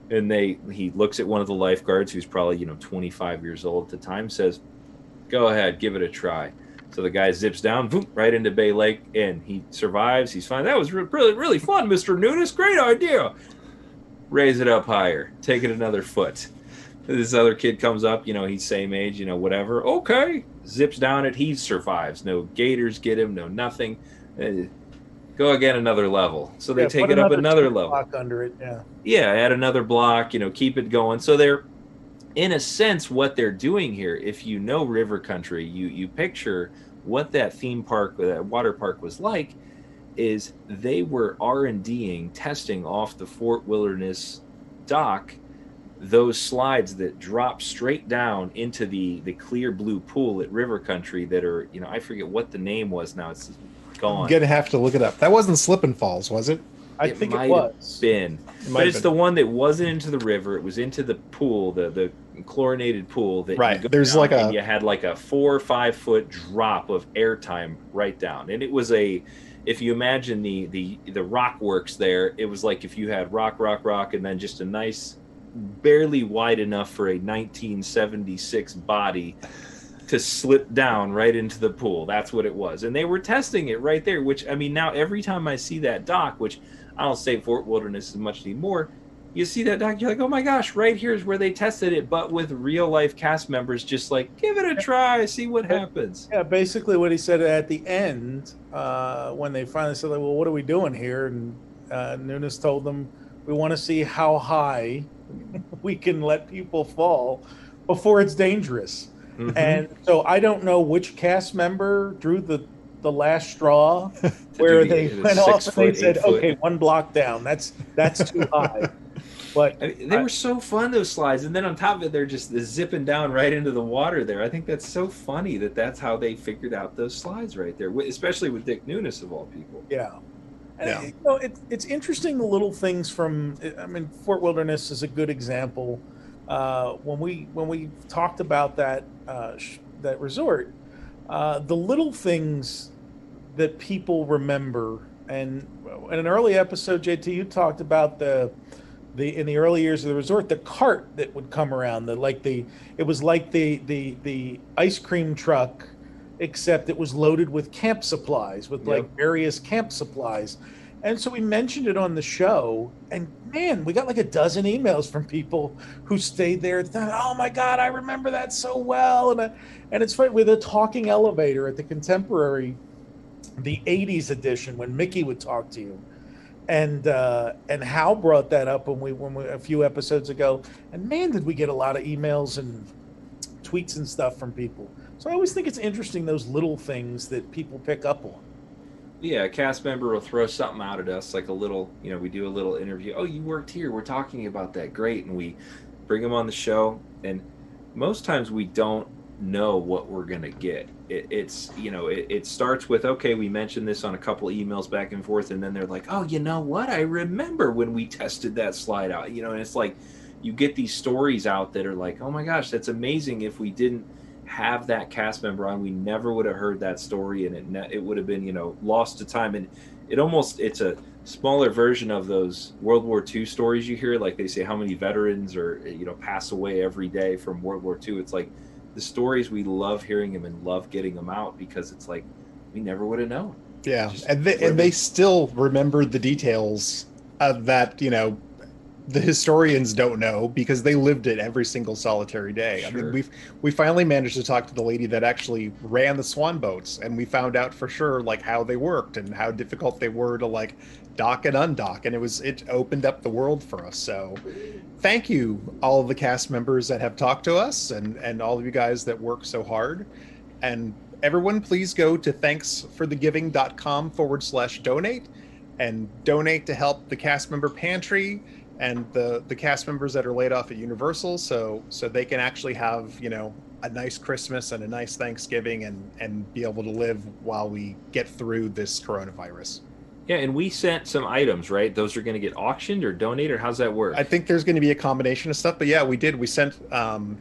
and he looks at one of the lifeguards who's probably, 25 years old at the time, says, "Go ahead, give it a try." So the guy zips down, boom, right into Bay Lake, and he survives. He's fine. That was really, really fun, Mr. Nunes. Great idea. Raise it up higher. Take it another foot. This other kid comes up, he's same age, whatever. Okay. Zips down it. He survives. No gators get him, no nothing. Go again another level. So they take it up another level. Block under it, yeah. Yeah, add another block, keep it going. So they're, in a sense, what they're doing here, if you know River Country, you picture what that theme park, that water park was like, is they were R&D'ing, testing off the Fort Wilderness dock, those slides that drop straight down into the clear blue pool at River Country that are, I forget what the name was now. It's gone. I'm going to have to look it up. That wasn't Slip and Falls, was it? I think it might was. Have been. But it's the one that wasn't into the river. It was into the pool, the chlorinated pool. That right. You go There's down like and you had like a 4 or 5 foot drop of airtime right down. And it was if you imagine the rock works there, it was like if you had rock, and then just a nice, barely wide enough for a 1976 body to slip down right into the pool. That's what it was. And they were testing it right there, which, now every time I see that dock, which I don't say Fort Wilderness as much anymore, you see that dock, you're like, oh my gosh, right here is where they tested it, but with real life cast members, just like, give it a try, see what happens. Yeah, basically what he said at the end, when they finally said, well, what are we doing here? And Nunes told them, we want to see how high we can let people fall before it's dangerous. Mm-hmm. And so I don't know which cast member drew the last straw where they went off and they said, okay, 1 block down. That's too high. But they were so fun, those slides. And then on top of it, they're just zipping down right into the water there. I think that's so funny that's how they figured out those slides right there, especially with Dick Nunes of all people. Yeah. And, it's interesting, the little things from, Fort Wilderness is a good example. When we talked about that resort, the little things that people remember, and in an early episode, JT, you talked about the in the early years of the resort, the cart that would come around, it was like the ice cream truck, except it was loaded with camp supplies, with like various camp supplies. And so we mentioned it on the show, and man, we got like a dozen emails from people who stayed there and thought, oh my God, I remember that so well. And it's funny, with a talking elevator at the Contemporary, the 80s edition, when Mickey would talk to you. And Hal brought that up when we a few episodes ago. And man, did we get a lot of emails and tweets and stuff from people. So I always think it's interesting, those little things that people pick up on. Yeah, a cast member will throw something out at us, like a little, we do a little interview. Oh, you worked here. We're talking about that. Great. And we bring them on the show. And most times we don't know what we're going to get. It's it starts with, okay, we mentioned this on a couple emails back and forth, and then they're like, oh, you know what, I remember when we tested that slide out, and it's like you get these stories out that are like, oh my gosh, that's amazing. If we didn't have that cast member on, we never would have heard that story, and it would have been lost to time. And it's a smaller version of those World War II stories you hear, like they say how many veterans are pass away every day from World War II. It's like the stories, we love hearing them and love getting them out, because it's like we never would have known. Yeah, and they still remember the details that the historians don't know, because they lived it every single solitary day. Sure. I mean, we finally managed to talk to the lady that actually ran the swan boats, and we found out for sure like how they worked and how difficult they were to like dock and undock, and it opened up the world for us. So thank you, all of the cast members that have talked to us, and all of you guys that work so hard. And everyone, please go to thanksforthegiving.com/donate and donate to help the cast member pantry and the cast members that are laid off at Universal, so they can actually have a nice Christmas and a nice Thanksgiving, and be able to live while we get through this coronavirus. Yeah, and we sent some items, right? Those are going to get auctioned or donated, or how's that work? I think there's going to be a combination of stuff, but yeah, we did. We sent some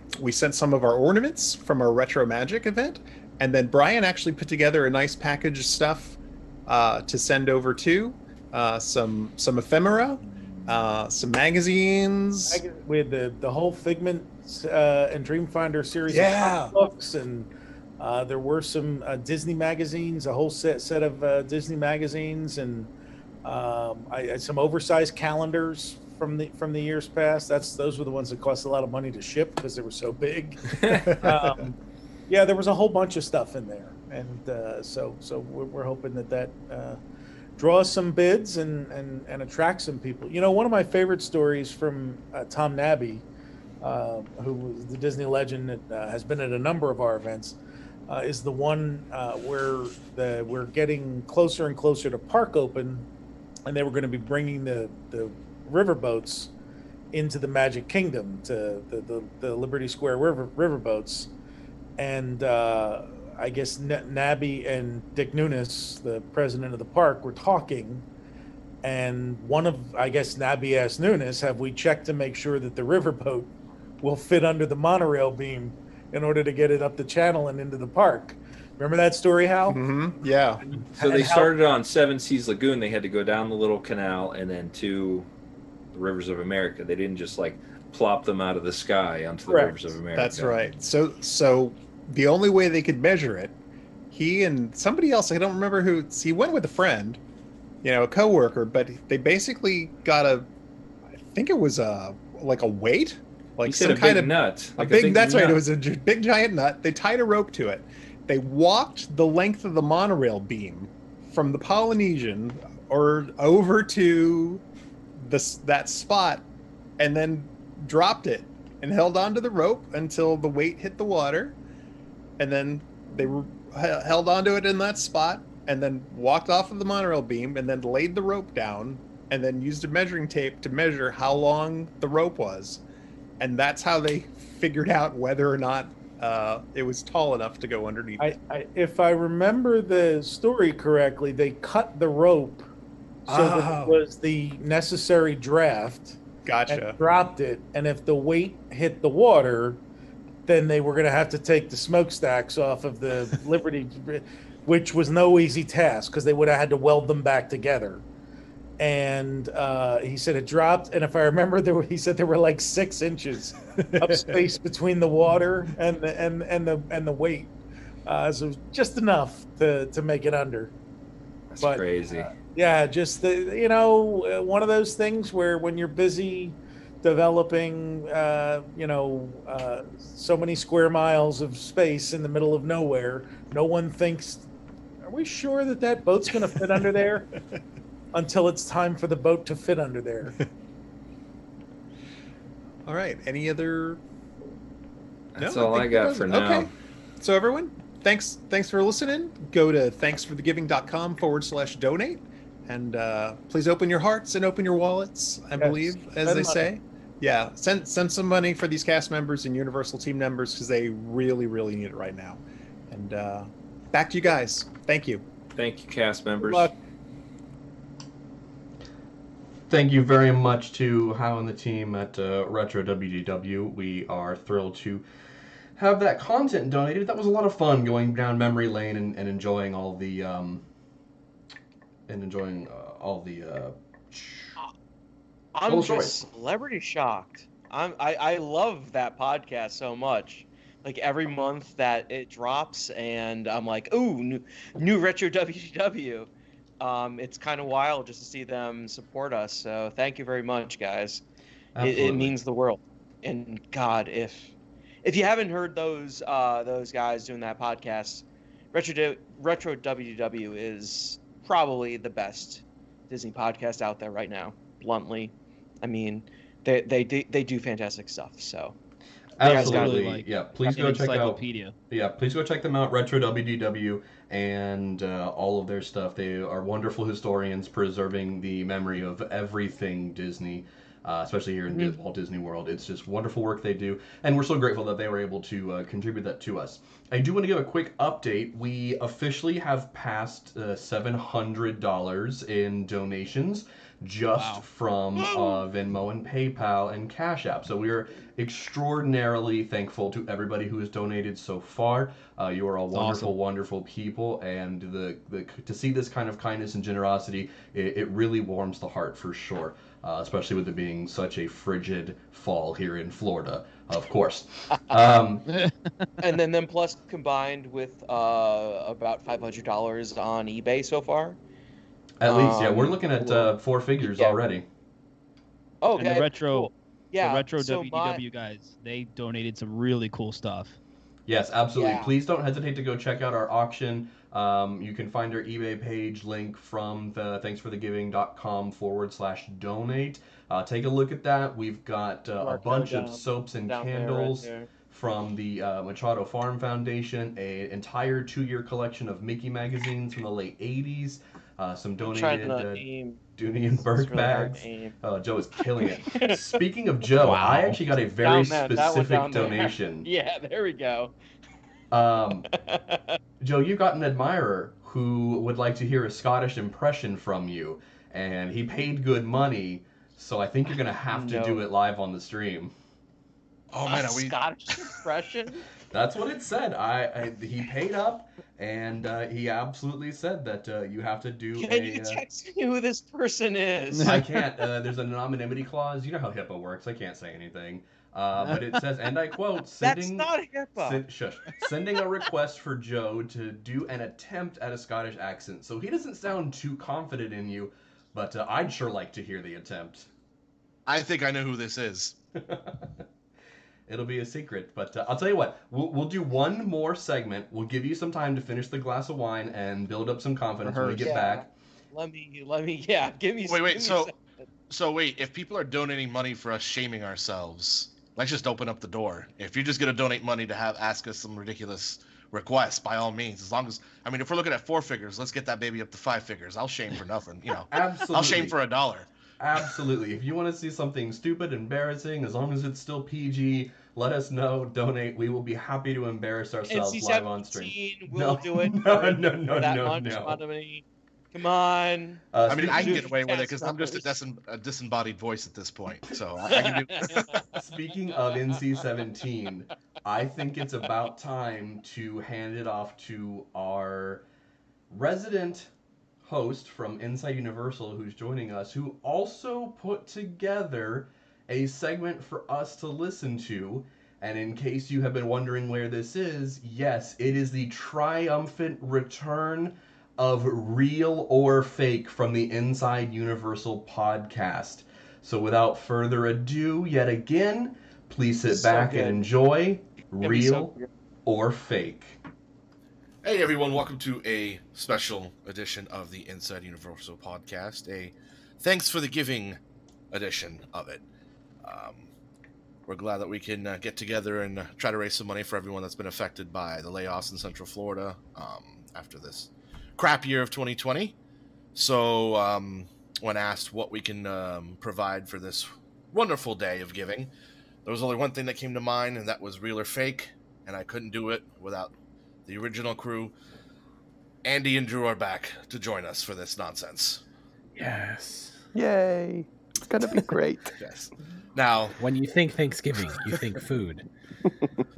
of our ornaments from our Retro Magic event, and then Brian actually put together a nice package of stuff to send over too. Some ephemera, some magazines. We had the whole Figment and Dreamfinder series of books, and there were some Disney magazines, a whole set of Disney magazines, and I had some oversized calendars from the years past. Those were the ones that cost a lot of money to ship because they were so big. Yeah, there was a whole bunch of stuff in there, and so we're hoping that draws some bids and attracts some people. One of my favorite stories from Tom Nabby, who was the Disney legend that has been at a number of our events, is the one where we're getting closer and closer to park open, and they were going to be bringing the riverboats into the Magic Kingdom, to the Liberty Square riverboats. And I guess Nabby and Dick Nunes, the president of the park, were talking, and Nabby asked Nunes, have we checked to make sure that the riverboat will fit under the monorail beam in order to get it up the channel and into the park? Remember that story, Hal? Mm-hmm. Yeah. So they started on Seven Seas Lagoon. They had to go down the little canal and then to the Rivers of America. They didn't just like plop them out of the sky onto the Rivers of America. That's right. So the only way they could measure it, he and somebody else, I don't remember who, he went with a friend, a coworker, but they basically got I think it was a weight, like some kind of nut. Like that's nut. Right. It was a big giant nut. They tied a rope to it. They walked the length of the monorail beam from the Polynesian or over to that spot, and then dropped it and held onto the rope until the weight hit the water. And then they held onto it in that spot, and then walked off of the monorail beam, and then laid the rope down, and then used a measuring tape to measure how long the rope was. And that's how they figured out whether or not it was tall enough to go underneath. If I remember the story correctly, they cut the rope so that it was the necessary draft. Gotcha. And dropped it, and if the weight hit the water, then they were going to have to take the smokestacks off of the Liberty, which was no easy task because they would have had to weld them back together. And he said it dropped, and if I remember, he said there were like 6 inches of space between the water and the weight, so just enough to make it under. That's crazy. Yeah, just one of those things where when you're busy developing, so many square miles of space in the middle of nowhere, no one thinks, are we sure that boat's going to fit under there? Until it's time for the boat to fit under there. All right. Any other? That's all I got for now. Okay. So everyone, thanks for listening. Go to thanksforthegiving.com/donate. And please open your hearts and open your wallets, I believe, as they say. Yeah, send some money for these cast members and Universal team members because they really, really need it right now. And back to you guys. Thank you. Thank you, cast Good members. luck. Thank you very much to How and the team at Retro WDW. We are thrilled to have that content donated. That was a lot of fun going down memory lane and enjoying all the I'm stories. just celebrity shocked. I love that podcast so much. Like every month that it drops, and I'm like, ooh, new Retro WCW. It's kind of wild just to see them support us. So thank you very much, guys. It means the world. And God, if you haven't heard those guys doing that podcast, Retro WCW is probably the best Disney podcast out there right now. Bluntly, I mean, they do fantastic stuff. So. Absolutely, yeah. Please go check out. Encyclopedia. Yeah, please go check them out. Retro WDW and all of their stuff. They are wonderful historians, preserving the memory of everything Disney, especially here in Walt Disney World. It's just wonderful work they do, and we're so grateful that they were able to contribute that to us. I do want to give a quick update. We officially have passed $700 in donations just from Venmo and PayPal and Cash App. So we are extraordinarily thankful to everybody who has donated so far. You are all wonderful, wonderful people, and to see this kind of kindness and generosity, it really warms the heart for sure. Especially with it being such a frigid fall here in Florida, of course. And then plus combined with about $500 on eBay so far. At least, yeah, we're looking at 4 figures already. Oh, and the retro, cool. Yeah, the retro WDW guys, they donated some really cool stuff. Yes, absolutely. Yeah. Please don't hesitate to go check out our auction. You can find our eBay page link from the thanksforthegiving.com/donate. Take a look at that. We've got a bunch of soaps and candles from the Machado Farm Foundation, an entire 2-year collection of Mickey magazines from the late 80s, some donated Dooney and Burke bags. Joe is killing it. Speaking of Joe, I actually got a very specific donation. Yeah, there we go. Joe, you've got an admirer who would like to hear a Scottish impression from you, and he paid good money, so I think you're going to have to do it live on the stream. Oh man, Scottish impression? That's what it said. He paid up, and he absolutely said that you have to do. Can you text me who this person is? I can't. There's an anonymity clause. You know how HIPAA works. I can't say anything. But it says, and I quote, That's not HIPAA. Sending a request for Joe to do an attempt at a Scottish accent. So he doesn't sound too confident in you, but I'd sure like to hear the attempt. I think I know who this is. It'll be a secret, but I'll tell you what. We'll do one more segment. We'll give you some time to finish the glass of wine and build up some confidence when we get back. Let me. Yeah, give me. Wait. So wait. If people are donating money for us shaming ourselves, let's just open up the door. If you're just gonna donate money to ask us some ridiculous requests, by all means. As long as if we're looking at 4 figures, let's get that baby up to 5 figures. I'll shame for nothing. Absolutely. I'll shame for $1. Absolutely. If you want to see something stupid, embarrassing, as long as it's still PG, let us know. Donate. We will be happy to embarrass ourselves live on stream. We'll do it. No. Come on. I can get away with it because I'm just a disembodied voice at this point. So I can do. Speaking of NC-17, I think it's about time to hand it off to our resident host from Inside Universal who's joining us, who also put together a segment for us to listen to. And in case you have been wondering where this is, yes, it is the triumphant return of Real or Fake from the Inside Universal podcast. So without further ado, yet again, please sit back and enjoy Real or Fake. Hey everyone, welcome to a special edition of the Inside Universal podcast, a thanks for the giving edition of it. We're glad that we can get together and try to raise some money for everyone that's been affected by the layoffs in Central Florida after this crap year of 2020. So when asked what we can provide for this wonderful day of giving. There was only one thing that came to mind, and that was real or fake, and I couldn't do it without the original crew. Andy and Drew are back to join us for this nonsense. Yes. Yay! It's gonna be great. Yes. Now, When you think Thanksgiving, you think food. And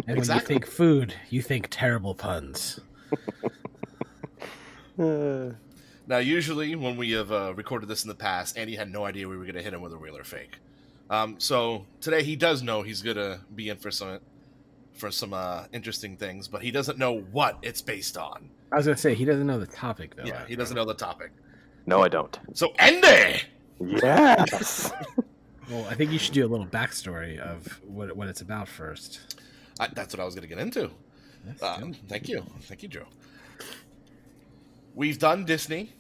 when you Exactly. think food, you think terrible puns. now, usually when we have recorded this in the past, Andy had no idea we were going to hit him with a real or fake. So today he does know he's going to be in for some interesting things, but he doesn't know what it's based on. I was gonna say he doesn't know the topic though. Yeah, he doesn't know the topic. No, I don't. So, Andy! Yes. Well, I think you should do a little backstory of what it's about first. That's what I was going to get into. Yes, do. Thank you, Drew. We've done Disney,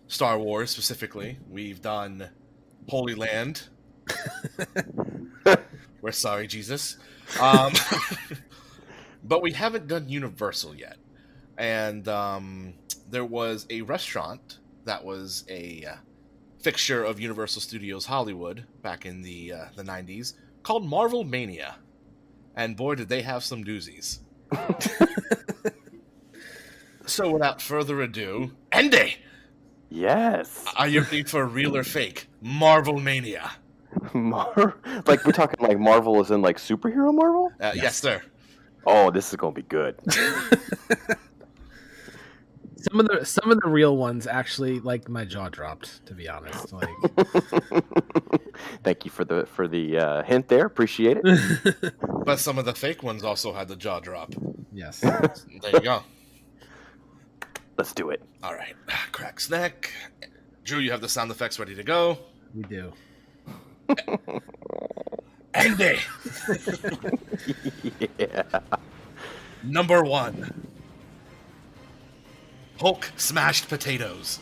Star Wars specifically. We've done Holy Land. We're sorry, Jesus. But we haven't done Universal yet. And there was a restaurant that was a fixture of Universal Studios Hollywood back in the 90s called Marvel Mania. And boy, did they have some doozies. So without further ado, Andy! Yes. Are you ready for real or fake? Marvel Mania. Like we're talking like Marvel as in like superhero Marvel? Yes, sir. Oh, this is gonna be good. Some of the real ones actually, like, my jaw dropped, to be honest. Like, Thank you for the hint there. Appreciate it. But some of the fake ones also had the jaw drop. yes. There you go. Let's do it. All right. Crack's neck. Drew, you have the sound effects ready to go. We do. Andy! Yeah. Number 1. Hulk smashed potatoes.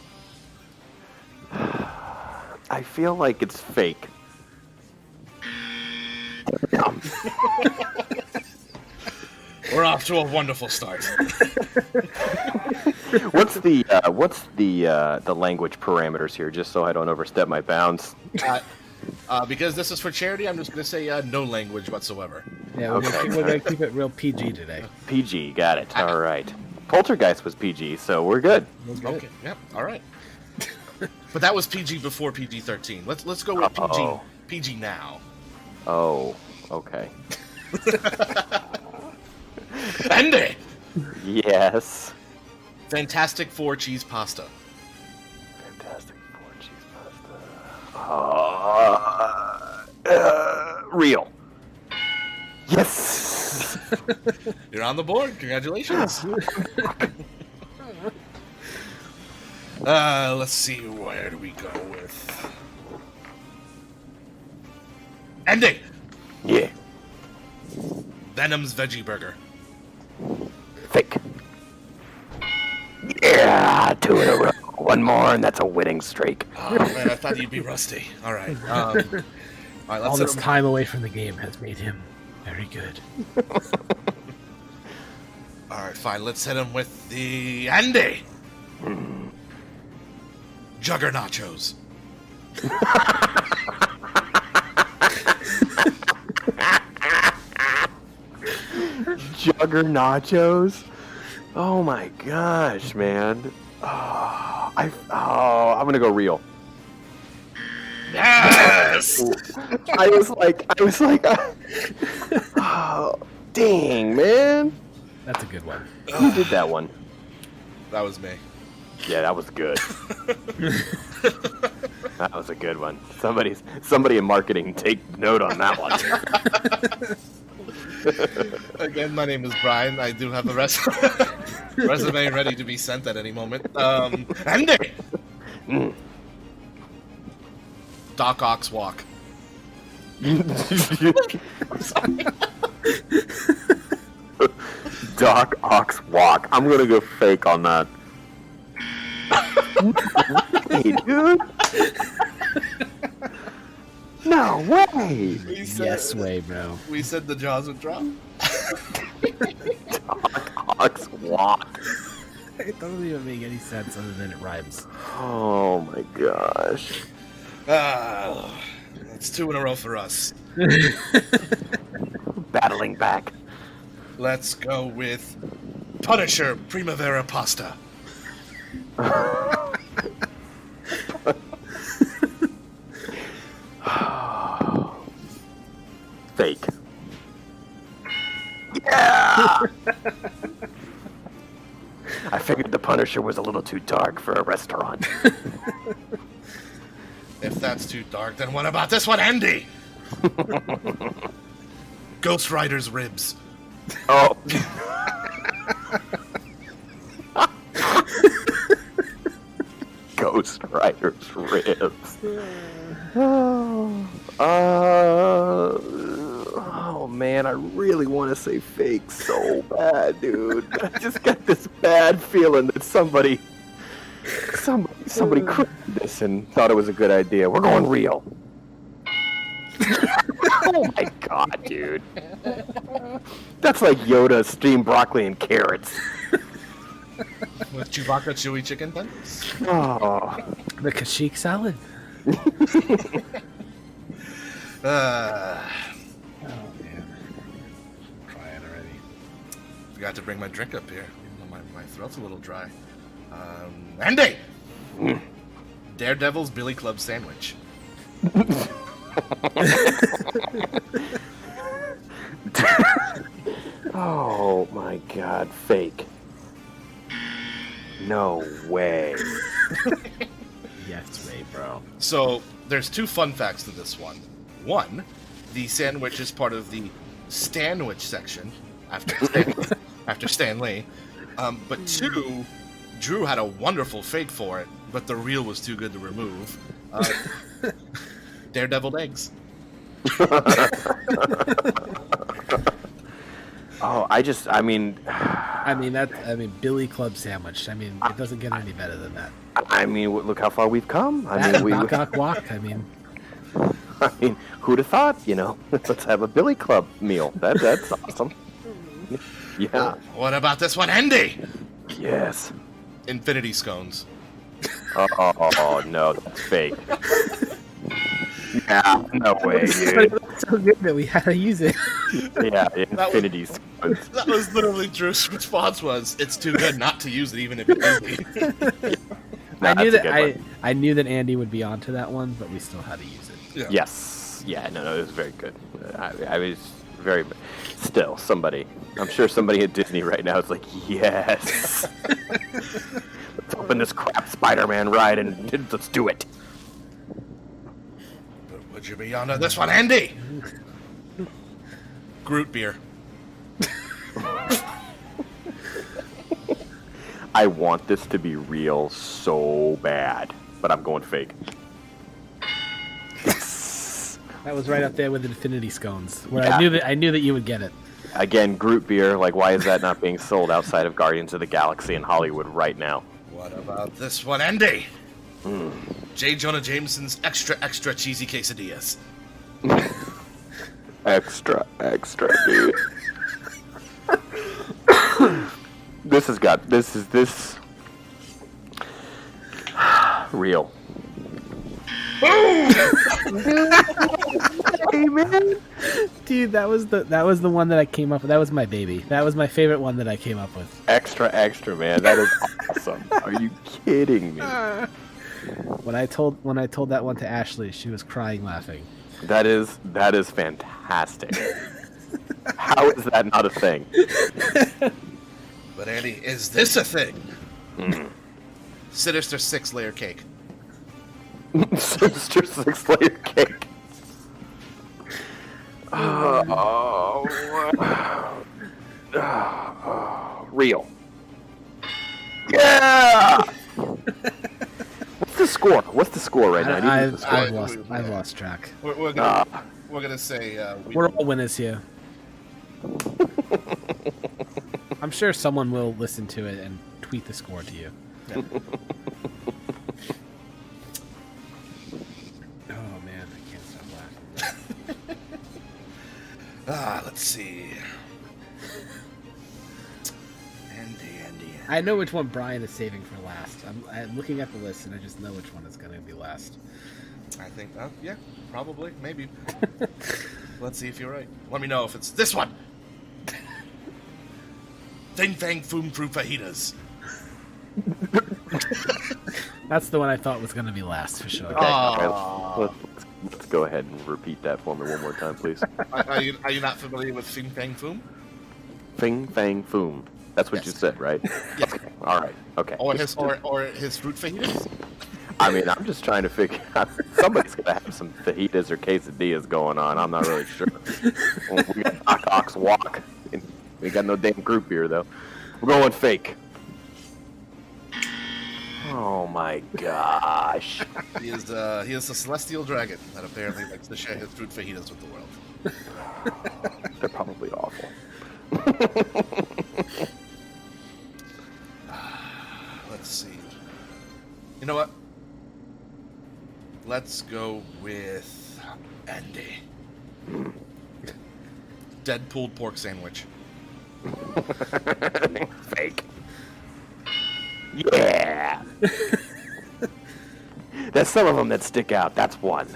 I feel like it's fake. We're off to a wonderful start. What's the language parameters here, just so I don't overstep my bounds? Because this is for charity, I'm just going to say no language whatsoever. Yeah, we're gonna keep it real PG today. PG, got it. All right. Poltergeist was PG, so we're good. We're good. Okay, yep, all right. But that was PG before PG-13. Let's go with PG. Uh-oh. PG now. Oh, okay. Andy! Yes. Fantastic Four cheese pasta. Fantastic Four cheese pasta. Real. Yes. You're on the board. Congratulations. Let's see. Where do we go with? Andy! Yeah. Venom's Veggie Burger. Fake. Yeah, 2 in a row. One more, and that's a winning streak. Oh, man, I thought you'd be rusty. All right. All right, All let's this time away from the game has made him very good. All right, fine. Let's hit him with the Andy. Juggernachos. Juggernachos? Oh my gosh, man. I'm gonna go real. Yes. I was like, oh, dang, man. That's a good one. Who did that one? That was me. Yeah, that was good. That was a good one. Somebody in marketing take note on that one. Again, my name is Brian. I do have a resume ready to be sent at any moment. Andy! Doc Ock's Walk. Doc Ock's Walk. I'm gonna go fake on that. Hey, dude. No way. Yes way, bro. We said the jaws would drop. Doc Ock's Walk. It doesn't even make any sense other than it rhymes. Oh my gosh. It's 2 in a row for us. Battling back. Let's go with Punisher Primavera Pasta. Fake. Yeah! I figured the Punisher was a little too dark for a restaurant. If that's too dark, then what about this one, Andy? Ghost Rider's ribs. Oh. Ghost Rider's ribs. Oh man, I really want to say fake so bad, dude. But I just got this bad feeling that somebody created this and thought it was a good idea. We're going real. Oh my god, dude. That's like Yoda steamed broccoli and carrots. With Chewbacca chewy chicken tenders. Oh. The Kashyyyk salad. Oh man. Trying already. Forgot to bring my drink up here. My throat's a little dry. Andy! Daredevil's Billy Club sandwich. Oh my god, fake. No way. Yes, way, bro. So, there's 2 fun facts to this one. 1, the sandwich is part of the Stanwich section after Stan Lee. But 2, Drew had a wonderful fake for it, but the real was too good to remove. Daredevil eggs. Oh, I mean, Billy Club sandwich. I mean, it doesn't get any better than that. I mean, look how far we've come. Knock, knock, walk. I mean, who'd have thought? You know, let's have a Billy Club meal. That's awesome. Yeah. What about this one, Andy? Yes. Infinity scones. Oh no, that's fake. Yeah, no way, dude. It's so good that we had to use it. Yeah, infinity scones. That was literally Drew's response was, it's too good not to use it even if it's easy. I knew that Andy would be onto that one, but we still had to use it. Yeah. Yes. Yeah, no, it was very good. I was very... Still, I'm sure somebody at Disney right now is like, yes! Let's open this crap Spider-Man ride and let's do it. But would you be onto this one, Andy? Groot beer. I want this to be real so bad, but I'm going fake. That was right up there with Infinity Scones, where Yeah. I knew that you would get it. Again, Groot beer, like why is that not being sold outside of Guardians of the Galaxy in Hollywood right now? What about this one, Andy? J. Jonah Jameson's extra cheesy quesadillas. Extra, dude. This real. Hey man, Dude, that was the one that I came up with. That was my baby. That was my favorite one that I came up with. extra, man. That is awesome. Are you kidding me? When I told that one to Ashley, she was crying laughing. That is fantastic. How is that not a thing? But Andy, is this a thing? Sinister 6-layer cake. Sinister 6-layer cake. Real. Yeah. What's the score right now? I need the score. I've lost track. We're gonna say We're all winners here. I'm sure someone will listen to it and tweet the score to you. Yeah. Oh man, I can't stop laughing. Let's see. Andy. I know which one Brian is saving for last. I'm looking at the list and I just know which one is going to be last. I think, yeah, probably, maybe. Let's see if you're right. Let me know if it's this one. Ding Fang Foom Fruit Fajitas. That's the one I thought was going to be last for sure. Okay, let's go ahead and repeat that for me one more time, please. Are you not familiar with Fing Fang Foom? Fing Fang Foom. That's what you said, right? Yes. Okay. All right. Okay. Or his fruit fajitas? I mean, I'm just trying to figure out. Somebody's got to have some fajitas or quesadillas going on. I'm not really sure. We got Doc Ock's Walk. We got no damn group here, though. We're going fake. Oh my gosh. He is a celestial dragon that apparently likes to share his fruit fajitas with the world. They're probably awful. Let's see. You know what? Let's go with Andy. Dead pulled pork sandwich. Fake. Yeah. There's some of them that stick out. That's one.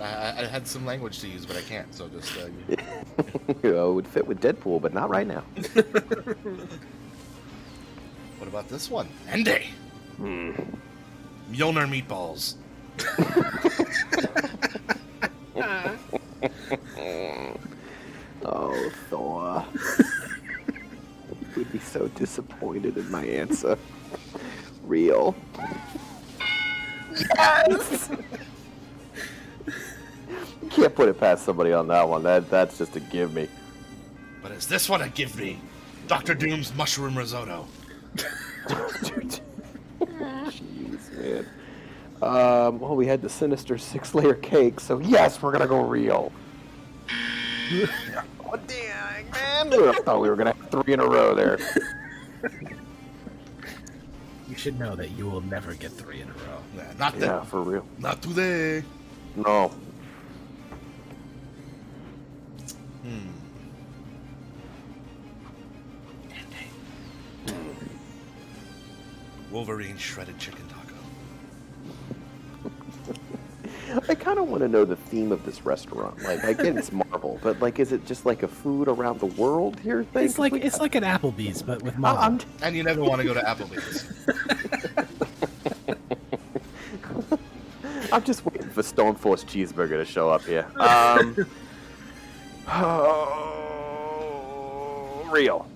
I had some language to use, but I can't. So just. It would fit with Deadpool, but not right now. What about this one? Andy. Mjolnir meatballs. Oh, Thor. Would be so disappointed in my answer. Real. Yes! You can't put it past somebody on that one. That's just a give me. But is this one a give me? Dr. Doom's mushroom risotto. Jeez, man. Well, we had the sinister 6-layer cake, so yes, we're gonna go real. Oh, dang, man. I thought we were gonna have 3 in a row there. You should know that you will never get 3 in a row. Yeah, for real. Not today. No. Wolverine shredded chicken taco. I kind of want to know the theme of this restaurant. Like, I get it's Marvel, but like, is it just like a food around the world here thing? It's like an Applebee's, but with Marvel. And you never want to go to Applebee's. I'm just waiting for Stone Force Cheeseburger to show up here. Real.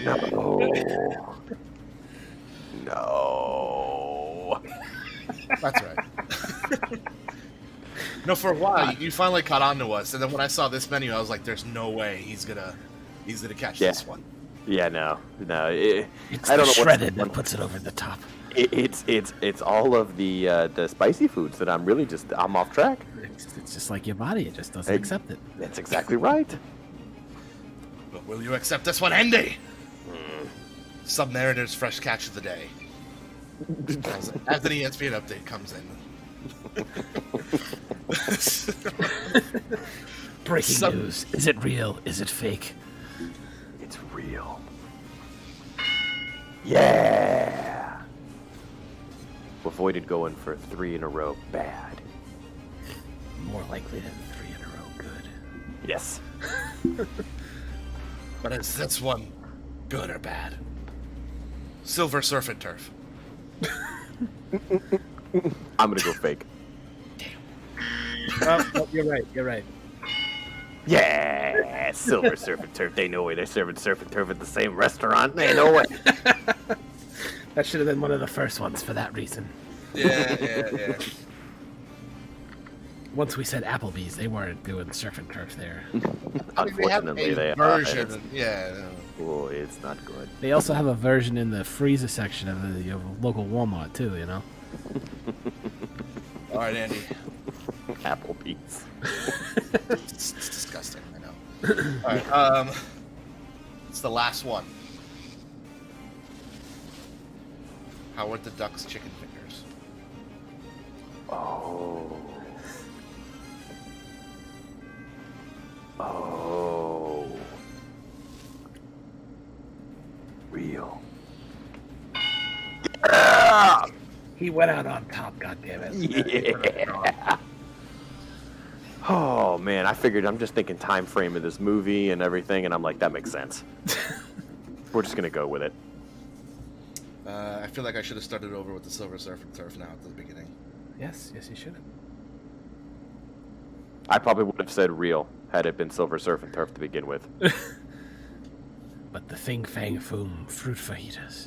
No. No. That's right. No, for a while you finally caught on to us, and then when I saw this menu, I was like, "There's no way he's gonna catch this one." Yeah, no. It's I don't know shredded that puts it over the top. It's all of the spicy foods that I'm off track. It's just like your body; it just doesn't accept it. That's exactly right. But will you accept this one, Andy? Submariner's fresh catch of the day. As an ESPN update comes in. Breaking news. Is it real? Is it fake? It's real. Yeah. Avoided going for 3 in a row bad. More likely than 3 in a row good. Yes. But is this one good or bad? Silver Surf and Turf. I'm gonna go fake. Oh, you're right. You're right. Yeah, Silver Surf and Turf. They know way they're serving surf and turf at the same restaurant. They know it. That should have been one of the first ones for that reason. Yeah. Once we said Applebee's, they weren't doing surf and turf there. Unfortunately, they version. are. Oh, it's not good. They also have a version in the freezer section of the local Walmart too. You know. All right, Andy. Applebee's. It's disgusting. I know. All right. It's the last one. Howard the Duck's chicken fingers. Oh. Real. He went out on top, goddammit. Yeah. Oh man, I figured I'm just thinking time frame of this movie and everything, and I'm like, that makes sense. We're just gonna go with it. I feel like I should have started over with the Silver Surf and Turf now at the beginning. Yes, you should have. I probably would have said real had it been Silver Surf and Turf to begin with. But the Fing Fang Foom fruit fajitas.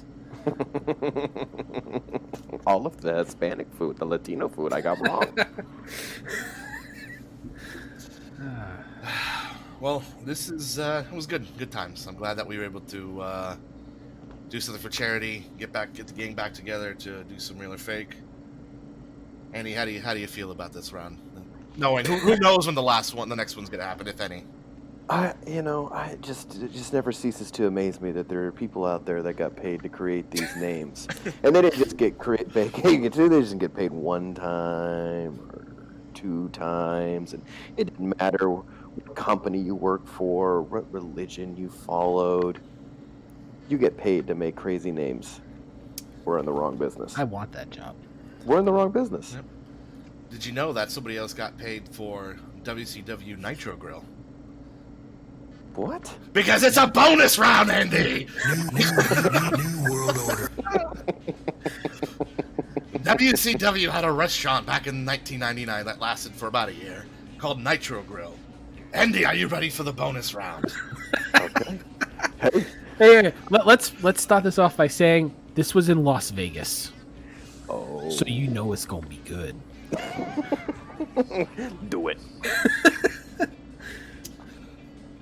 All of the Hispanic food, the Latino food, I got wrong. Well, this is it was good times. I'm glad that we were able to do something for charity, get the gang back together to do some real or fake. Andy, how do you feel about this round? Knowing who knows when the next one's gonna happen, if any. It just never ceases to amaze me that there are people out there that got paid to create these names, and they didn't just get paid. They just get paid one time or two times, and it didn't matter what company you worked for, what religion you followed. You get paid to make crazy names. We're in the wrong business. I want that job. We're in the wrong business. Yep. Did you know that somebody else got paid for WCW Nitro Grill? What? Because it's a bonus round, Andy! New world order. WCW had a restaurant back in 1999 that lasted for about a year called Nitro Grill. Andy, are you ready for the bonus round? Okay. Hey. Hey, let's start this off by saying this was in Las Vegas. Oh. So you know it's gonna be good. Do it.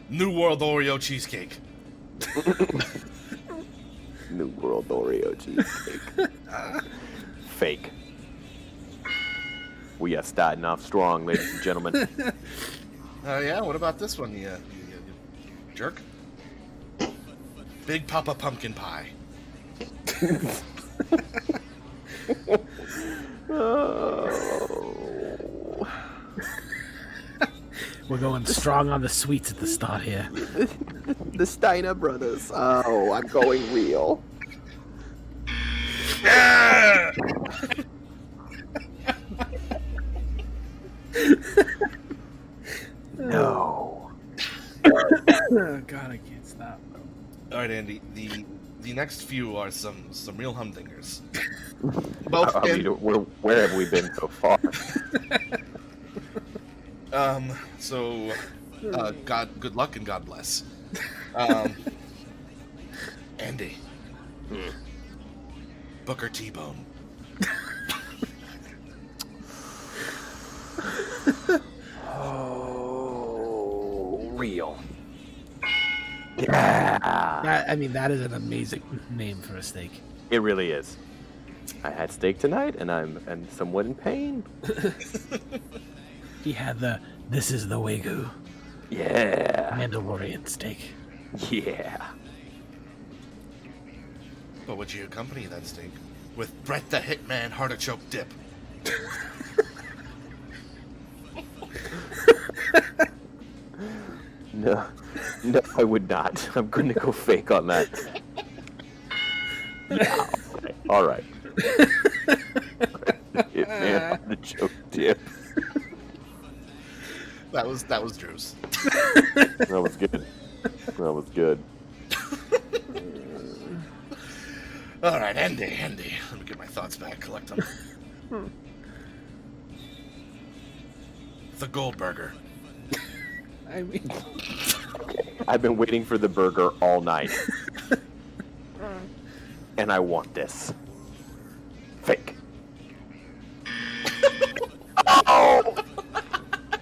New World Oreo Cheesecake. New World Oreo cheesecake. Fake. We are starting off strong, ladies and gentlemen. Yeah, what about this one, you jerk? Big Papa Pumpkin Pie. Oh. We're going strong on the sweets at the start here. The Steiner brothers. Oh, I'm going real. Yeah! No. Oh, God, I can't stop. All right, Andy. The next few are some real humdingers. Both where have we been so far? God, good luck and God bless. Andy. Booker T-Bone. Oh, real. Yeah. I mean, that is an amazing name for a steak. It really is. I had steak tonight, and I'm somewhat in pain. He had this is the Wagyu. Yeah. Mandalorian steak. Yeah. But would you accompany that steak with Brett the Hitman Artichoke dip? No, I would not. I'm going to go fake on that. Okay. All right. Hitman Artichoke dip. That was Drew's. That was good. That was good. All right, Andy. Let me get my thoughts back. Collect them. The Goldburger. I mean, I've been waiting for the burger all night. And I want this. Fake. Oh!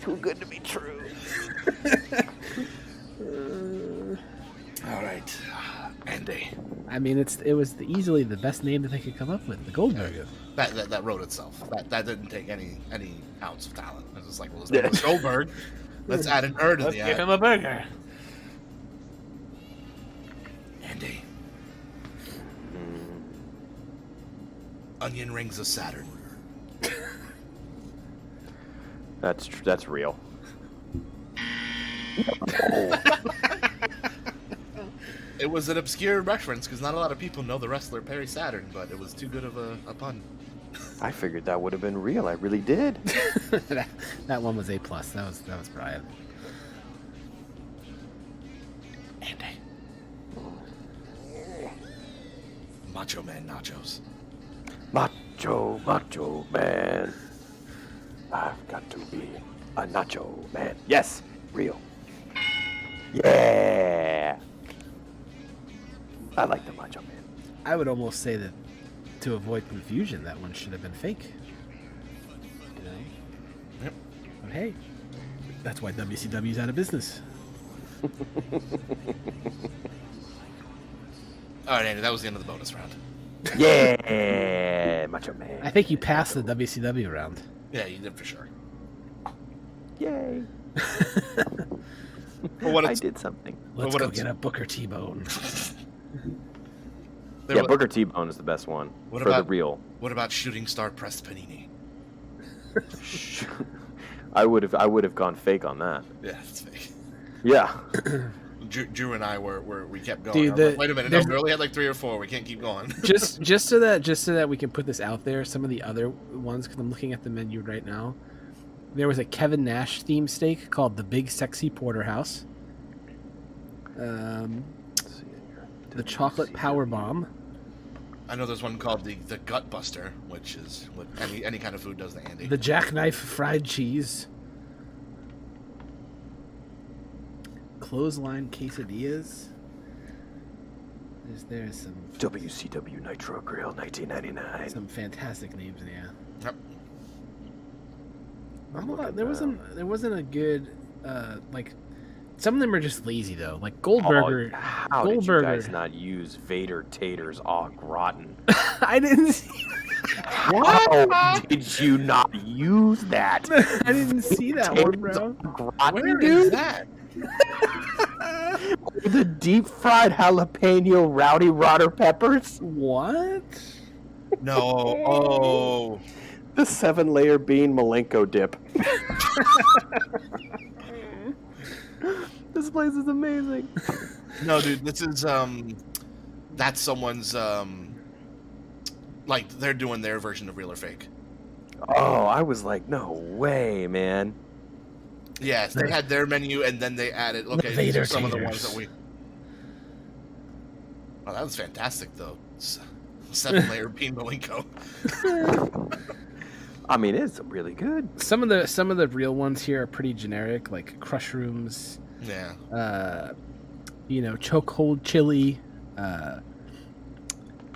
Too good to be true. All right, Andy. I mean, it was easily the best name that they could come up with, the Goldburger. That wrote itself. That didn't take any ounce of talent. It was just like, well, his name was Goldberg. Let's add an to Let's the give him a burger. Andy. Onion rings of Saturn. That's real. It was an obscure reference because not a lot of people know the wrestler Perry Saturn, but it was too good of a pun. I figured that would have been real. I really did. that one was A+. That was Brian. Andy. Macho Man nachos. Macho man. I've got to be a nacho man. Yes, real. Yeah. I like the Macho Man. I would almost say that to avoid confusion, that one should have been fake. You know? Yep. But hey, that's why WCW's out of business. All right, Andy, that was the end of the bonus round. Yeah, Macho Man. I think you passed the WCW round. Yeah, you did for sure. Yay. For what I it's, did something. Let's what go it's- get a Booker T-Bone. there Yeah, wa- Booker T-Bone is the best one. What for about- the real. What about Shooting Star Pressed Panini? I would have gone fake on that. Yeah, it's fake. Yeah. Drew and I we kept going. Dude, I was like, wait a minute, no, we only had like 3 or 4. We can't keep going. just so that we can put this out there, some of the other ones, because I'm looking at the menu right now. There was a Kevin Nash themed steak called the Big Sexy Porterhouse. The Chocolate Power Bomb. I know there's one called the Gut Buster, which is what any kind of food does to Andy. The Jackknife Fried Cheese. Clothesline Quesadillas. There's some WCW Nitro Grill 1999. some fantastic names in here. Yep. There wasn't a good like. Some of them are just lazy though. Like Goldberger. How did you Goldberger. guys not use Vader Taters au gratin? I didn't see. How did you not use that? I didn't see that one, bro. Gratin, Where dude? is that? The deep fried jalapeno rowdy rotter peppers? What? No. Oh. The 7-layer bean Malenko dip. This place is amazing. No, dude, this is that's someone's like they're doing their version of real or fake. Oh, I was like, no way, man. Yes, they had their menu and then they added okay, these are some of the ones that we. Oh, that was fantastic though. 7-layer bean Malenko. I mean, it's really good. Some of the real ones here are pretty generic, like Crush Rooms. Yeah. Chokehold chili.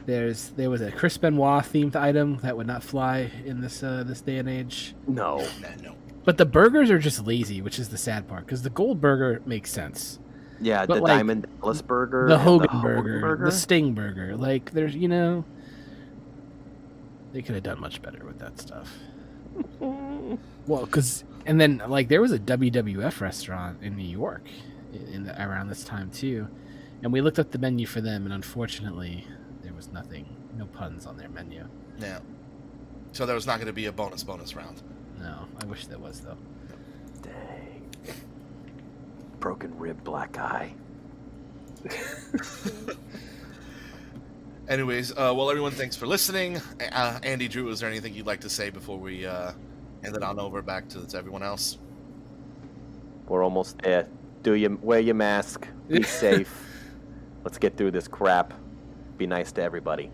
There was a Chris Benoit themed item that would not fly in this day and age. No. No. But the burgers are just lazy, which is the sad part, because the Gold Burger makes sense. Yeah, But, the like, Diamond Dallas burger, The and Hogan burger, the Sting burger. Like, there's, they could have done much better with that stuff. Well, and then, like, there was a WWF restaurant in New York around this time, too. And we looked up the menu for them, and unfortunately, there was no puns on their menu. Yeah. So there was not going to be a bonus round. No, I wish there was, though. Dang. Broken rib, black eye. Anyways, well, everyone, thanks for listening. Andy, Drew, is there anything you'd like to say before we hand it on over back to everyone else? We're almost there. Wear your mask. Be safe. Let's get through this crap. Be nice to everybody.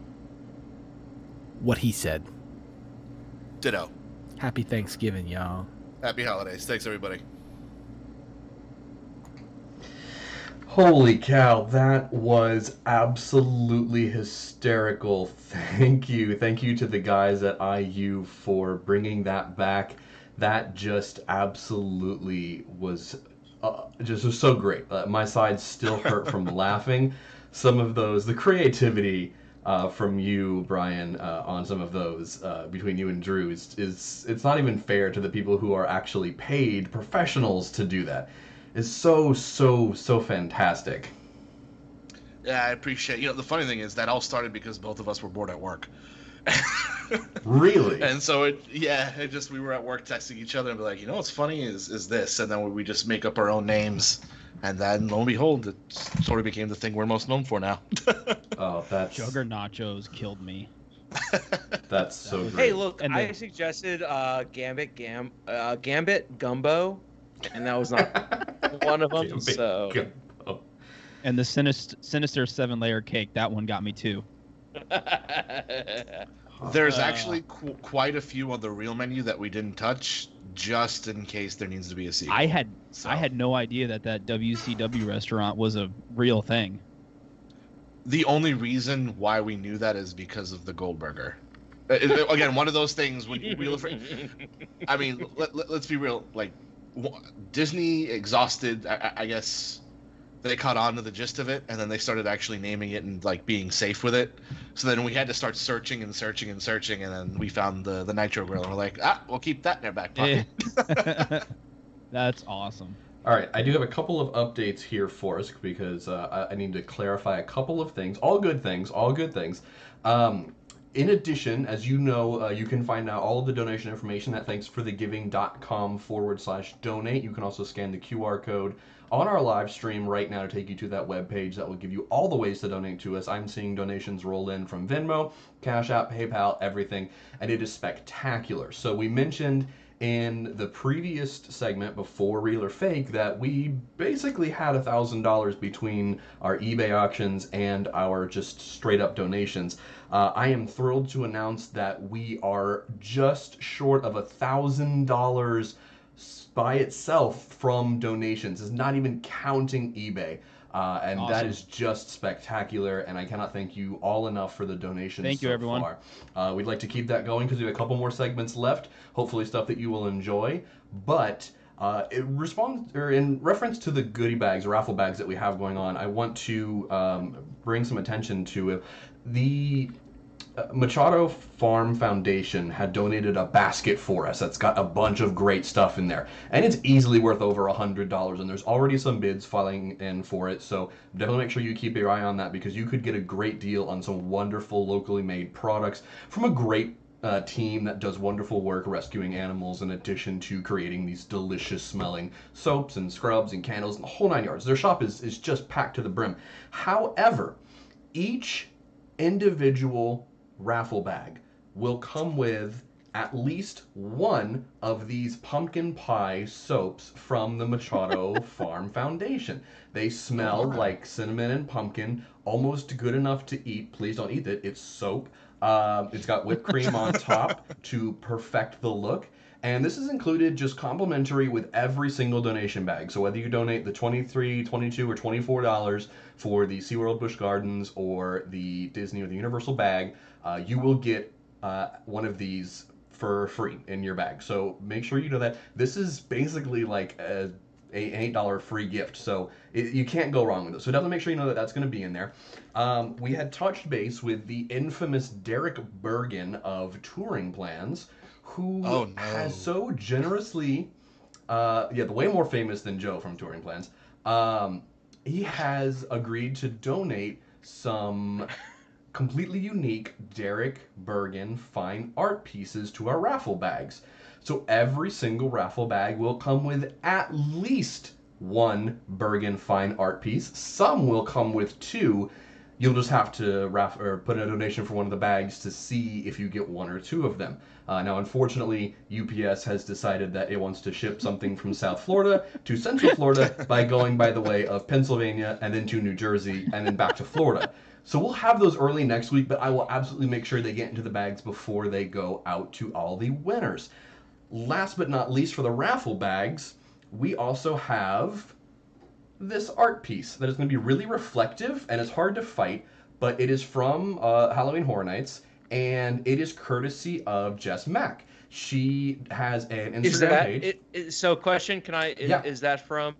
What he said. Ditto. Happy Thanksgiving, y'all. Happy holidays. Thanks, everybody. Holy cow, that was absolutely hysterical. Thank you. Thank you to the guys at IU for bringing that back. That just absolutely was was so great. My sides still hurt from laughing. Some of those, the creativity from you, Brian, on some of those between you and Drew is it's not even fair to the people who are actually paid professionals to do that. It's so fantastic. Yeah, I appreciate. The funny thing is that all started because both of us were bored at work. Really? And so we were at work texting each other and be like, what's funny is this, and then we just make up our own names, and then lo and behold, it sort of became the thing we're most known for now. Oh, that's Jugger nachos killed me. That's so was- great. Hey, look, And I then- suggested Gambit Gumbo, and that was not one of them. Gambit So Gumbo. And the sinister 7-layer cake, that one got me too. There's Uh, actually quite a few on the real menu that we didn't touch, just in case there needs to be a sequel. I had So, no idea that WCW restaurant was a real thing. the only reason why we knew that is because of the Goldberger. Again, one of those things when we look for. I mean, let's be real. Like, Disney exhausted. I guess they caught on to the gist of it, and then they started actually naming it and like being safe with it. So then we had to start searching, and then we found the Nitro Grill, and we're like, we'll keep that in our back pocket. That's awesome. All right, I do have a couple of updates here for us because I need to clarify a couple of things. All good things, all good things. In addition, as you know, you can find out all of the donation information at thanksforthegiving.com/donate. You can also scan the QR code on our live stream right now to take you to that webpage that will give you all the ways to donate to us. I'm seeing donations roll in from Venmo, Cash App, PayPal, everything, and it is spectacular. So we mentioned in the previous segment before Real or Fake that we basically had $1,000 between our eBay auctions and our just straight up donations. I am thrilled to announce that we are just short of $1,000 by itself from donations. It's not even counting eBay. And Awesome. that is just spectacular, and I cannot thank you all enough for the donations. Thank you, so everyone. far. We'd like to keep that going because we have a couple more segments left, hopefully stuff that you will enjoy. But in reference to the goodie bags, raffle bags that we have going on, I want to bring some attention to the Machado Farm Foundation had donated a basket for us that's got a bunch of great stuff in there, and it's easily worth over $100, and there's already some bids filing in for it, so definitely make sure you keep your eye on that because you could get a great deal on some wonderful locally made products from a great team that does wonderful work rescuing animals in addition to creating these delicious smelling soaps and scrubs and candles and the whole 9 yards. Their shop is just packed to the brim. However, each individual raffle bag will come with at least one of these pumpkin pie soaps from the Machado Farm Foundation. They smell like cinnamon and pumpkin, almost good enough to eat. Please don't eat it. It's soap. It's got whipped cream on top to perfect the look. And this is included just complimentary with every single donation bag. So whether you donate the $23, $22, or $24 for the SeaWorld Busch Gardens or the Disney or the Universal bag, you will get one of these for free in your bag. So make sure you know that. This is basically like an $8 free gift. So you can't go wrong with it. So definitely make sure you know that that's going to be in there. We had touched base with the infamous Derek Bergen of Touring Plans, who has so generously, the way more famous than Joe from Touring Plans, he has agreed to donate some completely unique Derek Bergen fine art pieces to our raffle bags. So every single raffle bag will come with at least one Bergen fine art piece. Some will come with two. You'll just have to put in a donation for one of the bags to see if you get one or two of them. Now, unfortunately, UPS has decided that it wants to ship something from South Florida to Central Florida by going by the way of Pennsylvania and then to New Jersey and then back to Florida. So we'll have those early next week, but I will absolutely make sure they get into the bags before they go out to all the winners. Last but not least, for the raffle bags, we also have this art piece that is going to be really reflective and it's hard to fight, but it is from Halloween Horror Nights, and it is courtesy of Jess Mack. She has an Instagram page. So question, is that from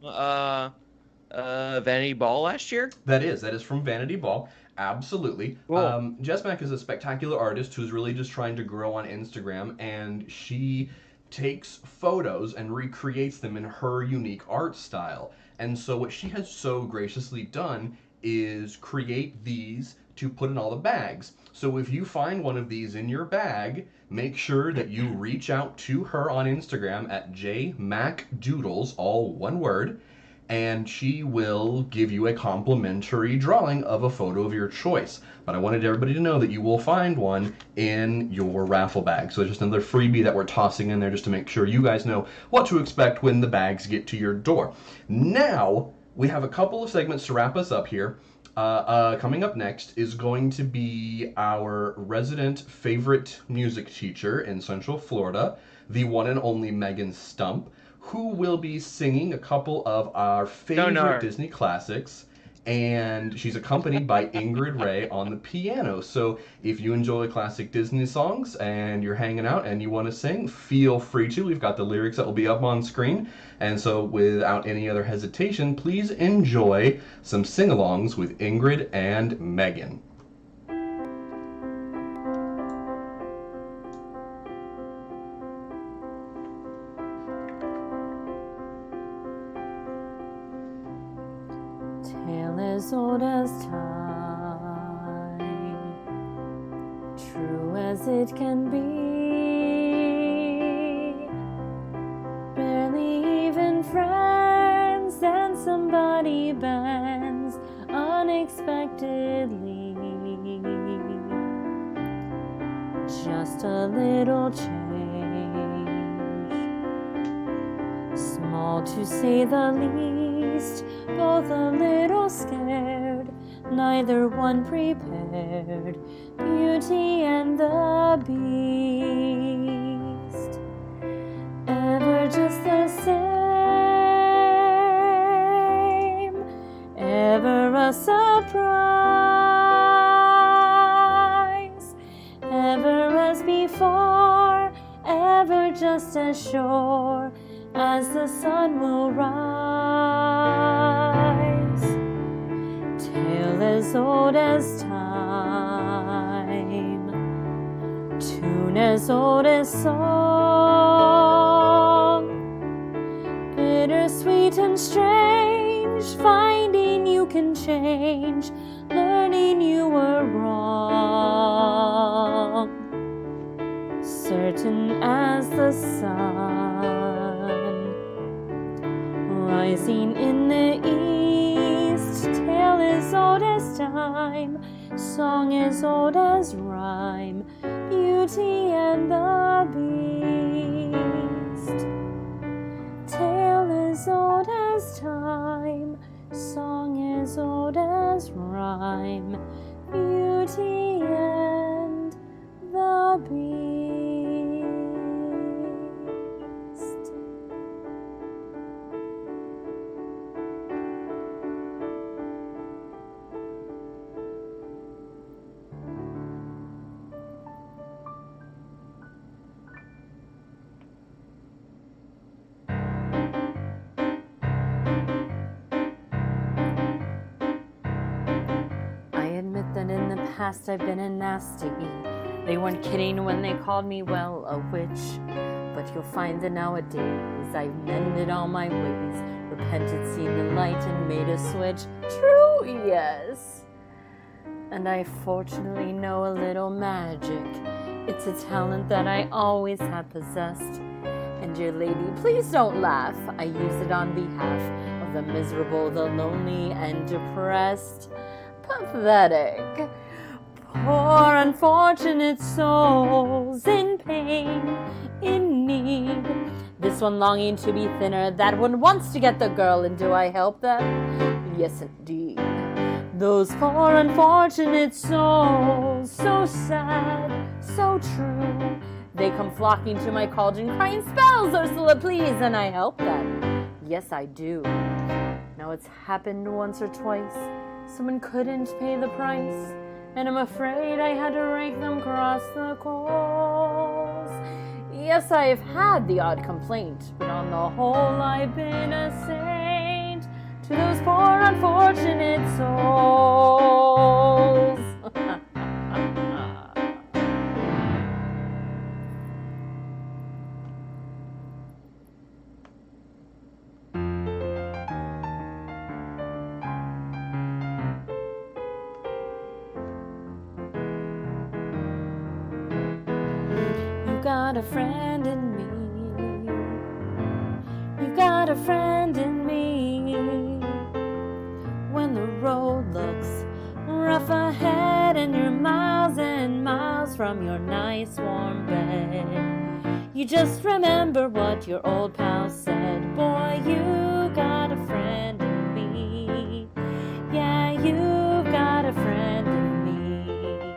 Vanity Ball last year? That is from Vanity Ball. Absolutely. Cool. Jess Mack is a spectacular artist who's really just trying to grow on Instagram, and she takes photos and recreates them in her unique art style. And so what she has so graciously done is create these to put in all the bags. So if you find one of these in your bag, make sure that you reach out to her on Instagram at jmacdoodles, all one word, and she will give you a complimentary drawing of a photo of your choice. But I wanted everybody to know that you will find one in your raffle bag. So it's just another freebie that we're tossing in there just to make sure you guys know what to expect when the bags get to your door. Now, we have a couple of segments to wrap us up here. Coming up next is going to be our resident favorite music teacher in Central Florida, the one and only Megan Stump, who will be singing a couple of our favorite Disney classics. And she's accompanied by Ingrid Ray on the piano. So if you enjoy classic Disney songs and you're hanging out and you want to sing, feel free to. We've got the lyrics that will be up on screen. And so without any other hesitation, please enjoy some sing-alongs with Ingrid and Megan. Tale as old as time, true as it can be. Barely even friends, and somebody bends unexpectedly. Just a little change, small to say the least, both a little scared, neither one prepared. Beauty and the Beast, ever just the same, ever a surprise, ever as before, ever just as sure as the sun will rise. Tale as old as time, tune as old as song, bittersweet and strange, finding you can change, learning you were wrong. Certain as the sun, rising in the east, tale as old as time, song as old as rhyme, Beauty and the Beast. Tale as old as time, song as old as rhyme, Beauty and the Beast. That in the past I've been a nasty. They weren't kidding when they called me, well, a witch. But you'll find that nowadays I've mended all my ways, repented, seen the light, and made a switch. True, yes. And I fortunately know a little magic. It's a talent that I always have possessed. And dear lady, please don't laugh. I use it on behalf of the miserable, the lonely, and depressed. Pathetic, poor unfortunate souls in pain, in need. This one longing to be thinner, that one wants to get the girl, and do I help them? Yes, indeed. Those poor unfortunate souls, so sad, so true. They come flocking to my cauldron, crying, spells, Ursula, please, and I help them. Yes, I do. Now it's happened once or twice. Someone couldn't pay the price, and I'm afraid I had to rake them across the coals. Yes, I've had the odd complaint, but on the whole I've been a saint to those poor unfortunate souls. You got a friend in me. You got a friend in me. from your nice warm bed. You just remember what your old pal said. Boy, you got a friend in me. Yeah, you got a friend in me.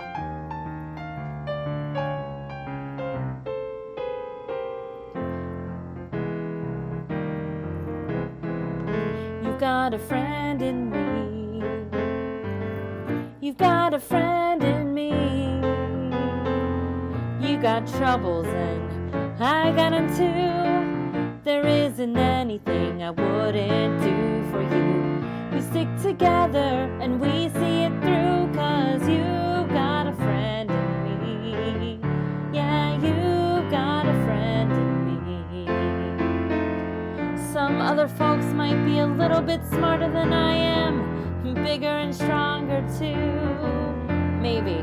You've got a friend in me. You've got a friend in me. You got troubles and I got them too. There isn't anything I wouldn't do for you. We stick together and we see it through, 'cause you got a friend in me. Yeah, you got a friend in me. Some other folks might be a little bit smarter than I am, bigger and stronger too, maybe,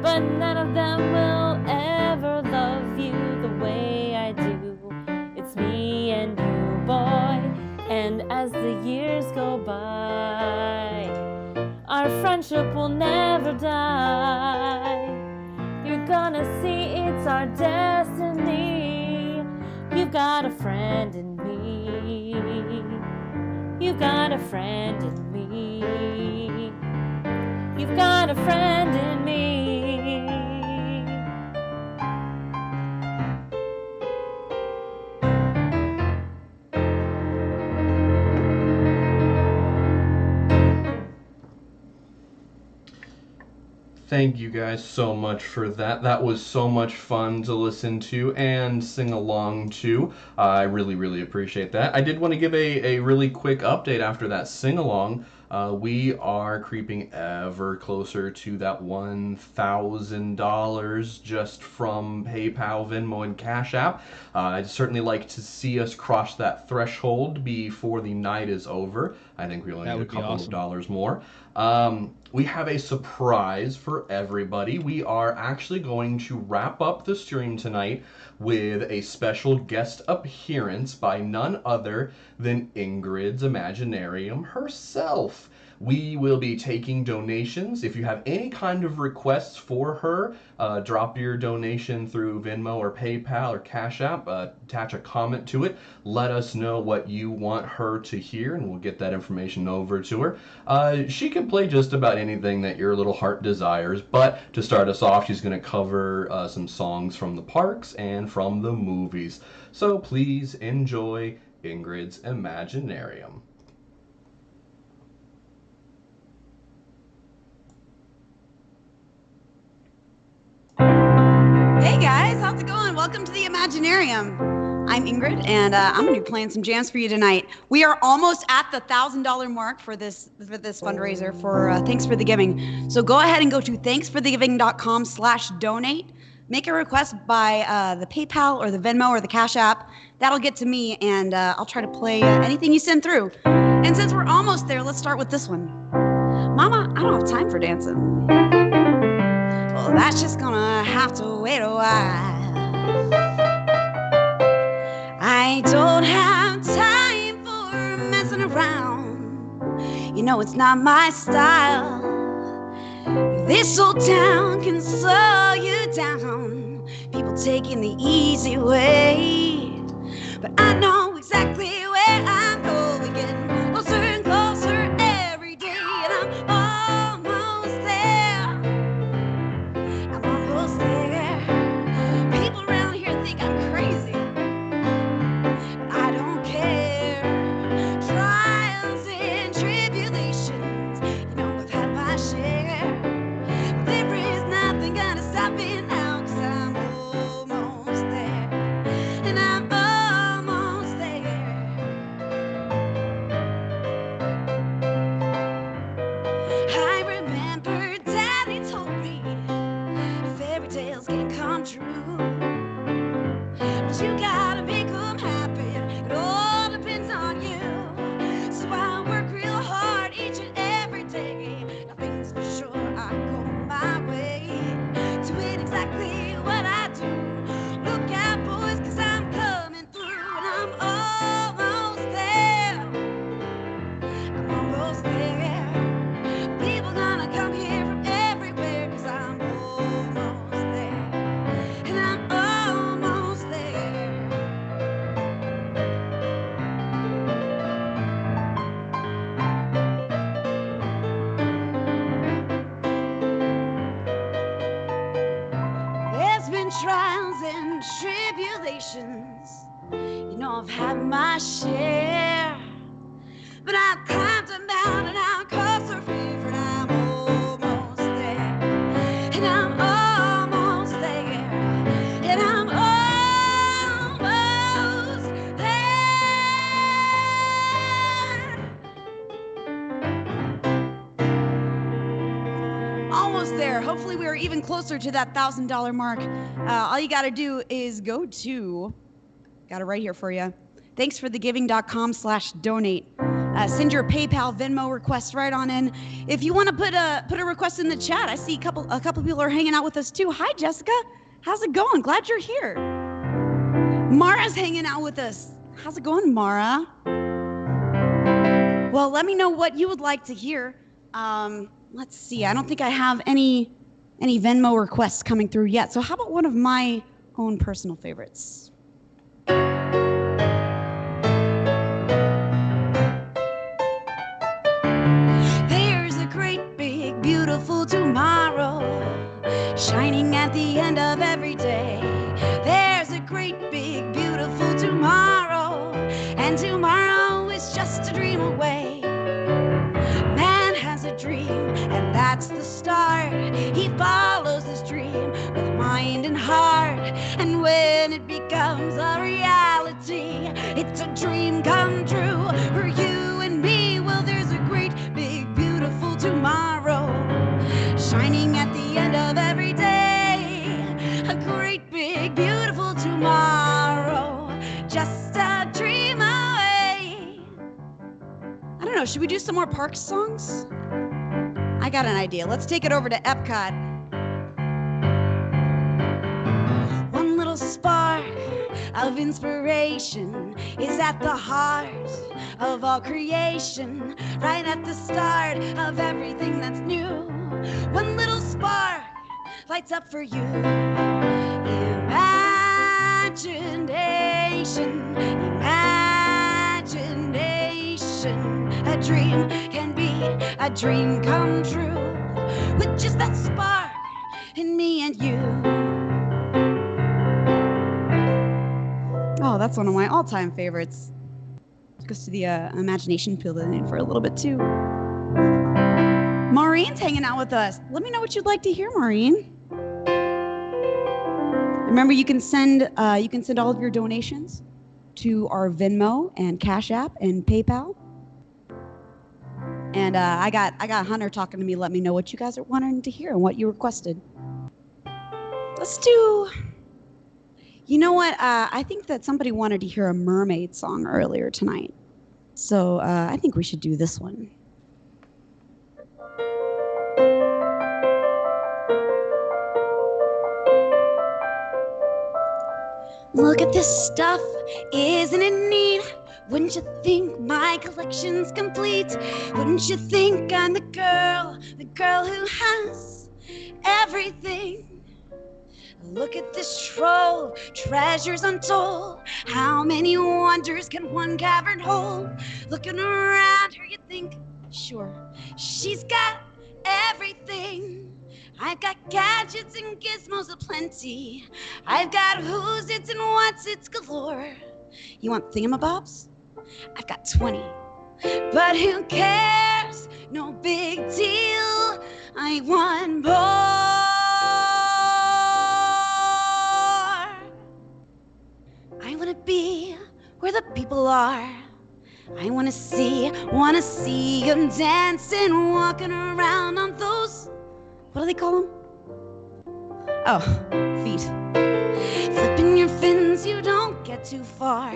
but none of them will ever love you the way I do. It's me and you, boy, and as the years go by, our friendship will never die. You're gonna see it's our destiny. You've got a friend in me. You've got a friend in me. You've got a friend in me. Thank you guys so much for that. That was so much fun to listen to and sing along to. I really, really appreciate that. I did want to give a really quick update after that sing along. We are creeping ever closer to that $1,000 just from PayPal, Venmo, and Cash App. I'd certainly like to see us cross that threshold before the night is over. I think we only need a couple of dollars more. We have a surprise for everybody. We are actually going to wrap up the stream tonight with a special guest appearance by none other than Ingrid's Imaginarium herself. We will be taking donations. If you have any kind of requests for her, drop your donation through Venmo or PayPal or Cash App. Attach a comment to it. Let us know what you want her to hear, and we'll get that information over to her. She can play just about anything that your little heart desires, but to start us off, she's going to cover some songs from the parks and from the movies. So please enjoy Ingrid's Imaginarium. Hey guys, how's it going? Welcome to the Imaginarium. I'm Ingrid, and I'm going to be playing some jams for you tonight. We are almost at the $1,000 mark for this fundraiser for Thanks for the Giving. So go ahead and go to thanksforthegiving.com/donate. Make a request by the PayPal or the Venmo or the Cash App. That'll get to me, and I'll try to play anything you send through. And since we're almost there, let's start with this one. Mama, I don't have time for dancing. Well, that's just gonna have to wait a while. I don't have time for messing around. You know it's not my style. This old town can slow you down. People taking the easy way. But I know exactly where I'm going. Getting closer and closer every day. And I'm almost there. I'm almost there. People around here think I'm crazy. But I don't care. Trials and tribulations. You know I've had my share. There is nothing gonna stop me now, 'cause I'm almost there. And I'm almost there. know I've had my share. But I've climbed a mountain, I've crossed a river, and I'm almost there. And I'm almost there. And I'm almost there. Almost there. Hopefully we are even closer to that $1,000 mark. All you got to do is go to, got it right here for you, thanksforthegiving.com/donate. Send your PayPal, Venmo request right on in. If you want to put a request in the chat, I see a couple people are hanging out with us too. Hi, Jessica. How's it going? Glad you're here. Mara's hanging out with us. How's it going, Mara? Well, let me know what you would like to hear. Let's see. I don't think I have any Venmo requests coming through yet. So how about one of my own personal favorites? Beautiful tomorrow, shining at the end of every day. There's a great big beautiful tomorrow, and tomorrow is just a dream away. Man has a dream, and that's the start. He follows his dream with mind and heart, and when it becomes a reality, it's a dream come true for you and me. Well, there's a great big beautiful tomorrow, shining at the end of every day. A great big beautiful tomorrow, just a dream away. I don't know, should we do some more Parks songs? I got an idea. Let's take it over to Epcot. One little spark of inspiration is at the heart of all creation, right at the start of everything that's new. One little spark lights up for you. Imagination, imagination. A dream can be a dream come true with just that spark in me and you. Oh, that's one of my all-time favorites. Goes to the imagination pavilion for a little bit too. Maureen's hanging out with us. Let me know what you'd like to hear, Maureen. Remember, you can send all of your donations to our Venmo and Cash App and PayPal. And I got Hunter talking to me. Let me know what you guys are wanting to hear and what you requested. Let's do. You know what? I think that somebody wanted to hear a mermaid song earlier tonight. So I think we should do this one. Look at this stuff, isn't it neat? Wouldn't you think my collection's complete? Wouldn't you think I'm the girl who has everything? Look at this trove, treasures untold. How many wonders can one cavern hold? Looking around her, you think, sure, she's got everything. I've got gadgets and gizmos aplenty. I've got who's it's and what's it's galore. You want thingamabobs? I've got 20. But who cares? No big deal. I want more. I want to be where the people are. I want to see them dancing, walking around on those, what do they call them? Oh, feet. Flipping your fins, you don't get too far.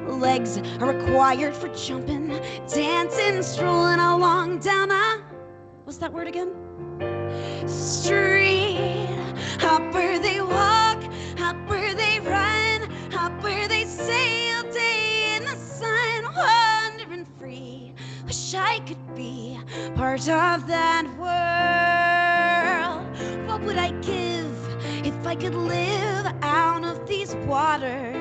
Legs are required for jumping, dancing, strolling along down a, what's that word again? Street. Up where they walk, up where they run, up where they sail day in the sun, wandering free. Wish I could be part of that world. What would I give if I could live out of these waters?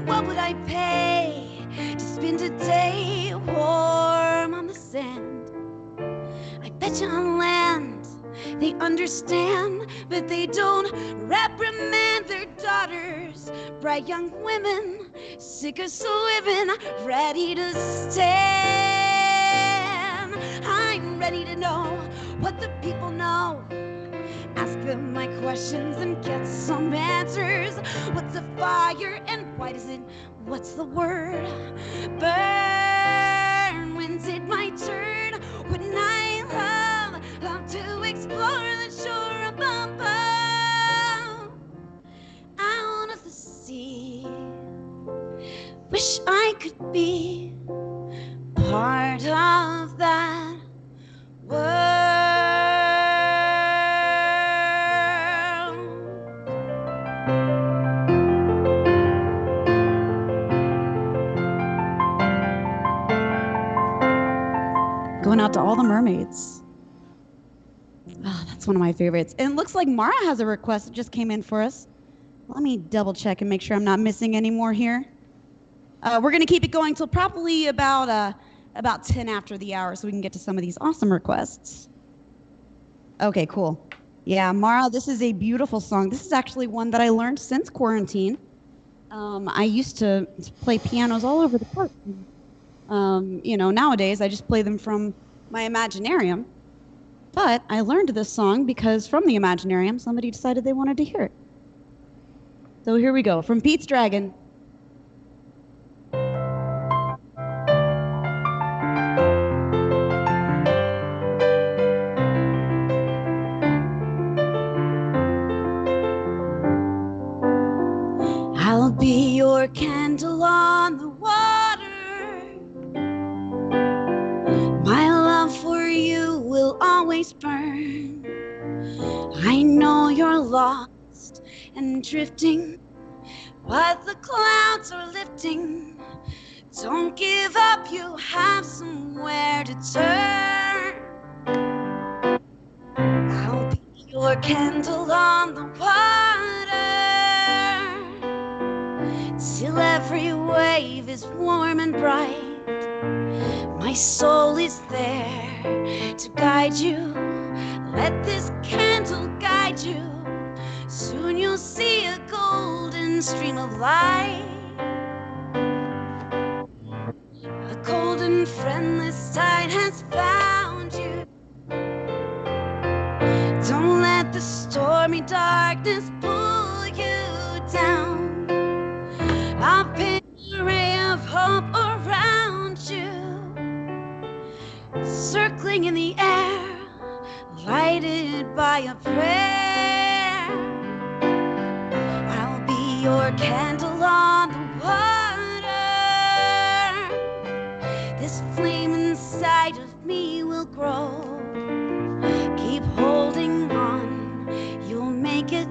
What would I pay to spend a day warm on the sand? I bet you on land they understand, but they don't reprimand their daughters. Bright young women sick of swimming, ready to stand. I'm ready to know what the people know. Ask them my questions and get some answers. What's a fire and why does it? What's the word? Burn. When's it my turn? Wouldn't I love to explore the shore above, out of the sea? Wish I could be part of that world. Going out to all the mermaids. Oh, that's one of my favorites. And it looks like Mara has a request that just came in for us. Let me double check and make sure I'm not missing any more here. We're going to keep it going till probably about 10 after the hour so we can get to some of these awesome requests. Okay, cool. Yeah, Mara, this is a beautiful song. This is actually one that I learned since quarantine. I used to play pianos all over the park. Nowadays I just play them from my Imaginarium. But I learned this song because from the Imaginarium, somebody decided they wanted to hear it. So here we go, from Pete's Dragon. I'll be your candle on the water. My love for you will always burn. I know you're lost and drifting, but the clouds are lifting. Don't give up, you have somewhere to turn. I'll be your candle on the water, till every wave is warm and bright. My soul is there to guide you. Let this candle guide you. Soon you'll see a golden stream of light. A golden friendless tide has found you. Don't let the stormy darkness pull you down. I'll pin a ray of hope around you, circling in the air, lighted by a prayer. I'll be your candle on the water. This flame inside of me will grow. Keep holding on, you'll make it.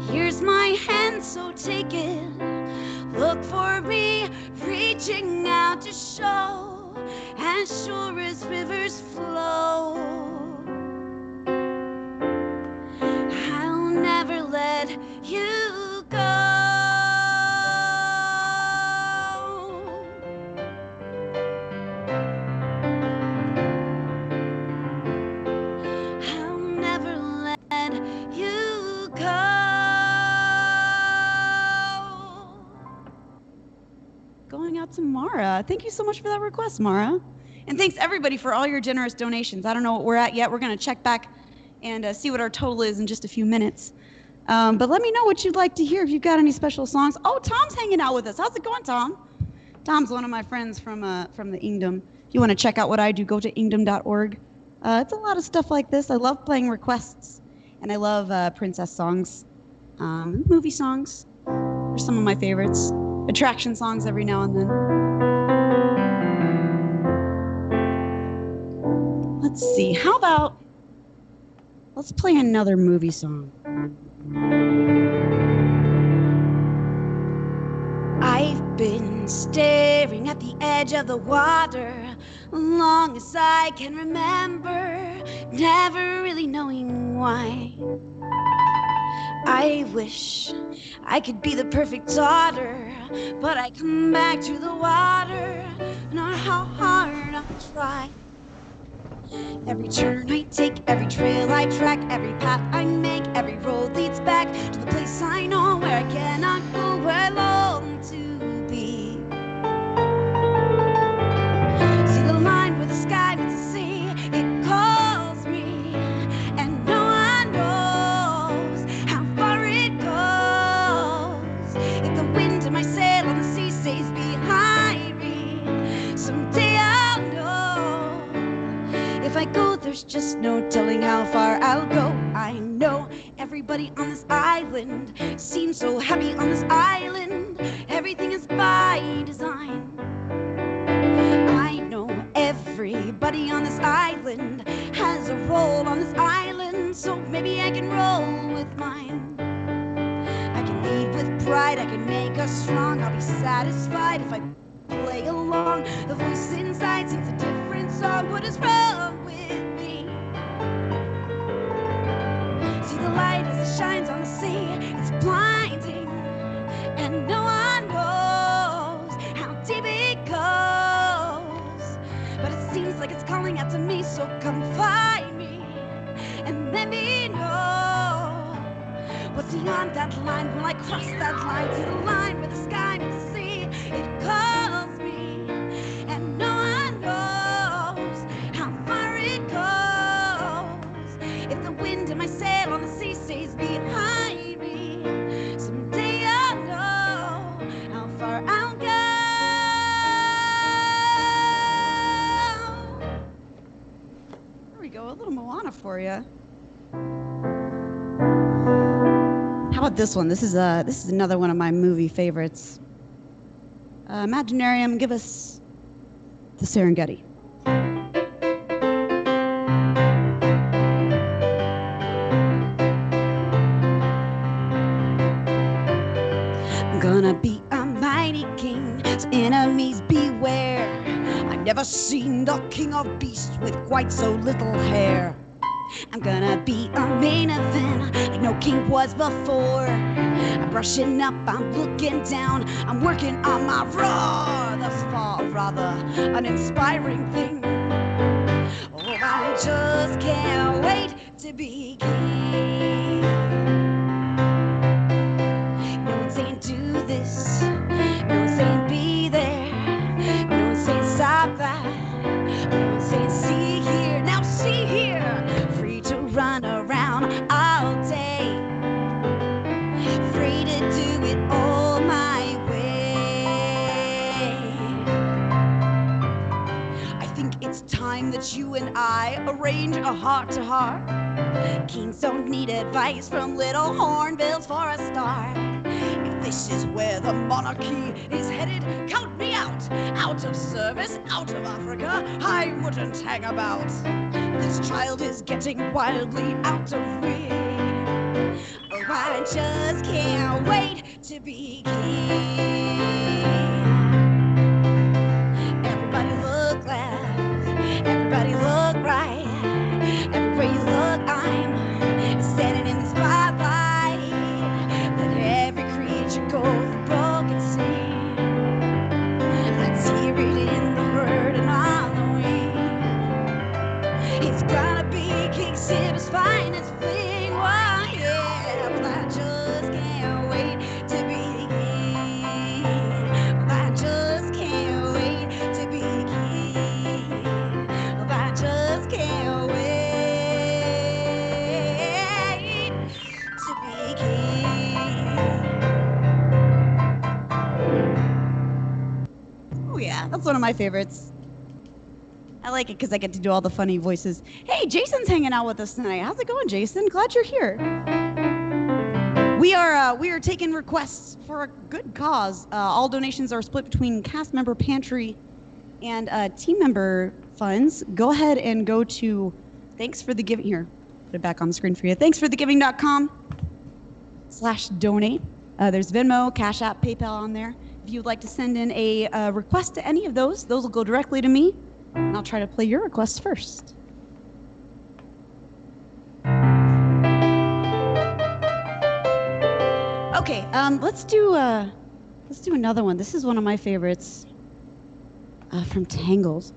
Here's my hand, so take it. Look for me, reaching out to show, as sure as rivers flow. I'll never let you go. I'll never let you go. Going out to Mara. Thank you so much for that request, Mara. And thanks everybody for all your generous donations. I don't know what we're at yet. We're going to check back and see what our total is in just a few minutes. But let me know what you'd like to hear if you've got any special songs. Oh, Tom's hanging out with us. How's it going, Tom? Tom's one of my friends from the Ingdom. If you want to check out what I do, go to ingdom.org. It's a lot of stuff like this. I love playing requests, and I love princess songs, movie songs are some of my favorites. Attraction songs every now and then. Let's see, how about, let's play another movie song. I've been staring at the edge of the water long as I can remember, never really knowing why. I wish I could be the perfect daughter, but I come back to the water, no matter how hard I try. Every turn I take, every trail I track, every path I make, every road leads back to the place I know where I cannot go, where I long to be. if I go, there's just no telling how far I'll go. I know everybody on this island seems so happy on this island. Everything is by design. I know everybody on this island has a role on this island, so maybe I can roll with mine. I can lead with pride, I can make us strong. I'll be satisfied if I play along. The voice inside sings a different song. What is wrong with me? See the light as it shines on the sea. It's blinding, and no one knows how deep it goes. But it seems like it's calling out to me, so come find me and let me know what's beyond that line. Will I cross that line to the line where the sky meets the sea? It calls me, and no one knows how far it goes. If the wind in my sail on the sea stays behind me, someday I'll know how far I'll go. There we go, a little Moana for you. How about this one? This is another one of my movie favorites. Imaginarium, give us the Serengeti. I'm gonna be a mighty king, so enemies beware. I've never seen the king of beasts with quite so little hair. I'm gonna be a main event like no king was before. I'm brushing up, I'm looking down, I'm working on my roar. Thus far, rather uninspiring thing. Oh, I just can't wait to be king. No one's saying do this, no one's saying be there, no one's saying stop that, no one's saying see here, now see here. Free to run around all day, free to do it all my way. I think it's time that you and I arrange a heart-to-heart. Kings don't need advice from little hornbills for a start. If this is where the monarchy is headed, count me out. Out of service, out of Africa, I wouldn't hang about. This child is getting wildly out of reach. Oh, I just can't wait to be king. Everybody look left, everybody look right. Everywhere you look, I'm standing in the spotlight. Let every creature go for broken sea. Let's hear it in the herd and on the wing. It's gonna be King Simba's finest fling. Why, yeah, well, I just can't wait to be king. Well, I just can't wait to be king. Well, I just can't wait to be king. Oh yeah, that's one of my favorites. I like it because I get to do all the funny voices. Hey, Jason's hanging out with us tonight. How's it going, Jason? Glad you're here. We are taking requests for a good cause. All donations are split between cast member pantry and team member funds. Go ahead and go to thanks for the giving. Here, put it back on the screen for you. thanksforthegiving.com/donate. There's Venmo, Cash App, PayPal on there. If you'd like to send in a request to any of those will go directly to me. And I'll try to play your request first. Okay, let's do another one. This is one of my favorites from Tangled.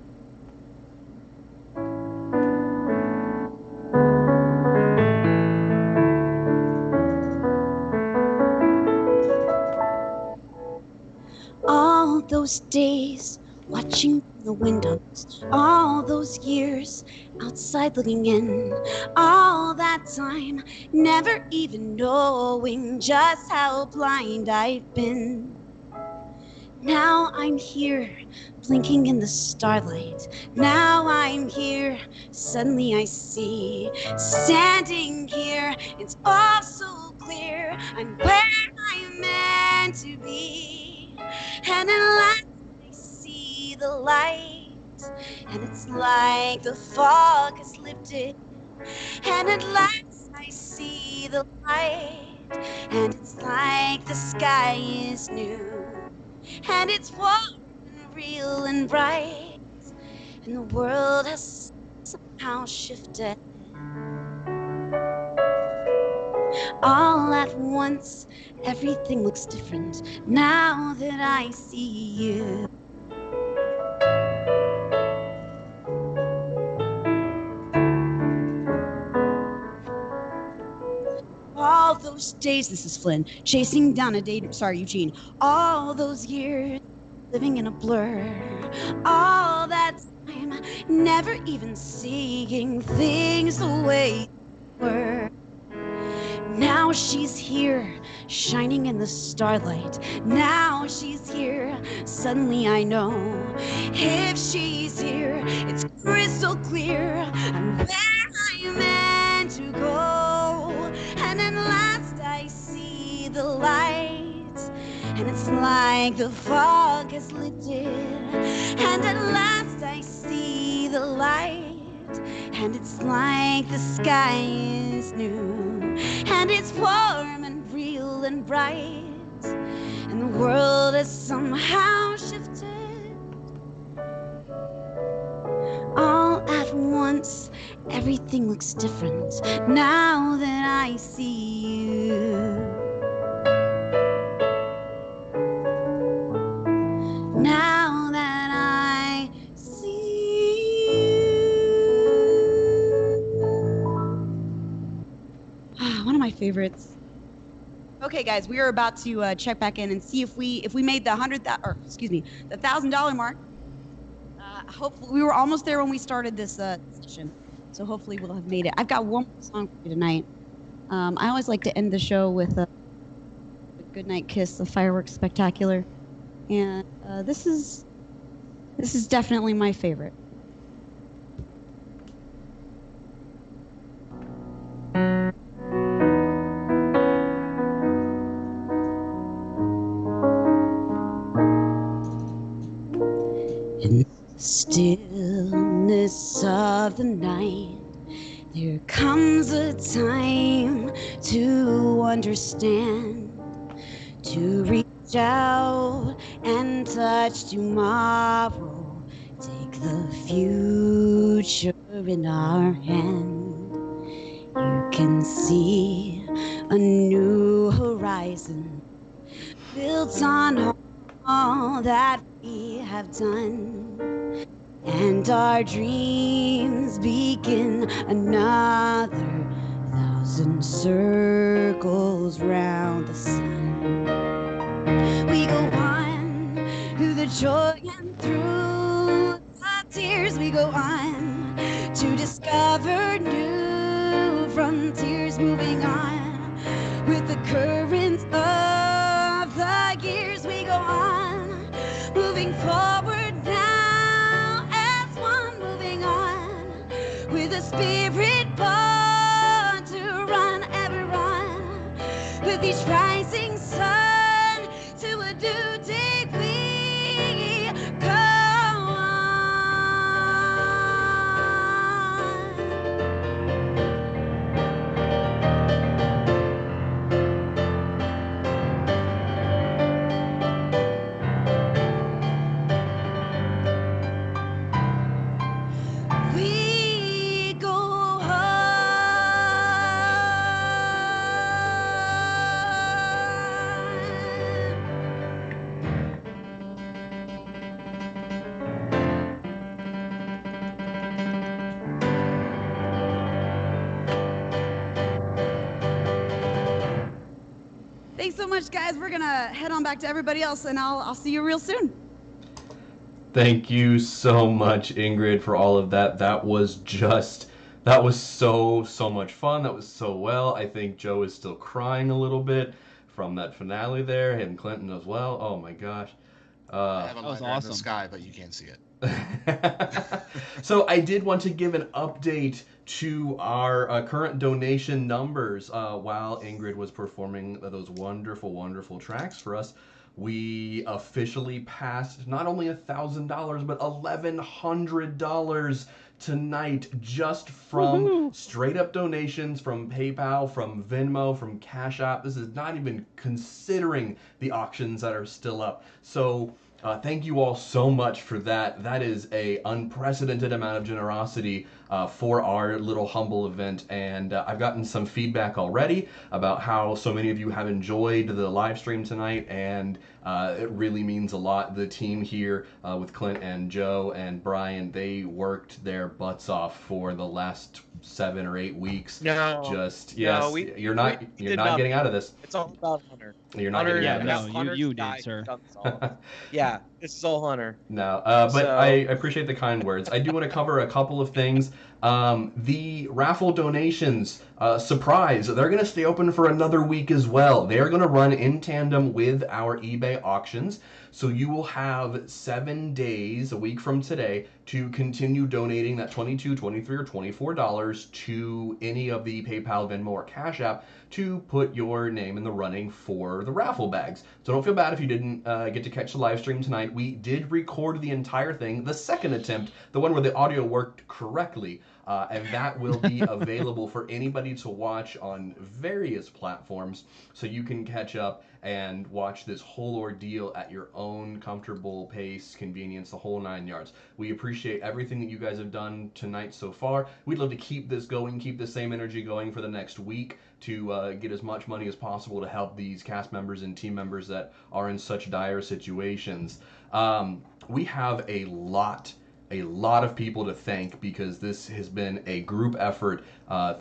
All those days watching from the windows, all those years outside looking in, all that time never even knowing just how blind I've been. Now I'm here, blinking in the starlight. Now I'm here, suddenly I see. Standing here, it's all so clear. I'm where I'm meant to be. And at last I see the light. And it's like the fog has lifted. And at last I see the light. And it's like the sky is new. And it's warm and real and bright, and the world has somehow shifted. All at once, everything looks different now that I see you. All those days, this is Flynn, chasing down a date. Sorry, Eugene. All those years living in a blur. All that time, never even seeing things the way they were. Now she's here, shining in the starlight. Now she's here, suddenly I know. If she's here, it's crystal clear. I'm where I'm meant to go. And at last I see the light. And it's like the fog has lifted. And at last I see the light. And it's like the sky is new. And it's warm and real and bright. And the world has somehow shifted. All at once, everything looks different now that I see you. Now that I see you. One of my favorites. Okay, guys, we are about to check back in and see if we made the the $1,000 mark. Hopefully, we were almost there when we started this session, so hopefully we'll have made it. I've got one more song for you tonight. I always like to end the show with a goodnight kiss, a fireworks spectacular, and this is definitely my favorite. In the stillness of the night, there comes a time to understand, to reach out and touch tomorrow, take the future in our hand. You can see a new horizon built on all that we have done, and our dreams begin another 1,000 circles round the sun. We go on through the joy and through the tears. We go on to discover new frontiers, moving on with the currents of the years. We go on, moving forward now as one, moving on with a spirit born to run, ever run with each rising sun to a new day. We go on. We go Thanks so much, guys. We're gonna head on back to everybody else, and I'll see you real soon. Thank you so much, Ingrid, for all of that. That was so much fun. That was so well. I think Joe is still crying a little bit from that finale there, and Clinton as well. Oh my gosh. I have a That was lighter in the awesome. sky, but you can't see it. So I did want to give an update to our current donation numbers while Ingrid was performing those wonderful, wonderful tracks for us. We officially passed not only $1,000 but $1,100 tonight just from straight up donations from PayPal, from Venmo, from Cash App. This is not even considering the auctions that are still up. So thank you all so much for that. That is a unprecedented amount of generosity for our little humble event, and I've gotten some feedback already about how so many of you have enjoyed the live stream tonight, and it really means a lot. The team here with Clint and Joe and Brian, they worked their butts off for the last 7 or 8 weeks. You're not getting out of this. It's all about Hunter. You're not getting out of this. You did, sir. Yeah, this is all Hunter. No, but I appreciate the kind words. I do want to cover a couple of things. The raffle donations, surprise, they're going to stay open for another week as well. They are going to run in tandem with our eBay auctions. So you will have 7 days, a week from today, to continue donating that $22, $23, or $24 to any of the PayPal, Venmo, or Cash App to put your name in the running for the raffle bags. So don't feel bad if you didn't get to catch the live stream tonight. We did record the entire thing, the second attempt, the one where the audio worked correctly. And that will be available for anybody to watch on various platforms, so you can catch up and watch this whole ordeal at your own comfortable pace, convenience, the whole 9 yards. We appreciate everything that you guys have done tonight so far. We'd love to keep this going, keep the same energy going for the next week to get as much money as possible to help these cast members and team members that are in such dire situations. We have a lot of people to thank because this has been a group effort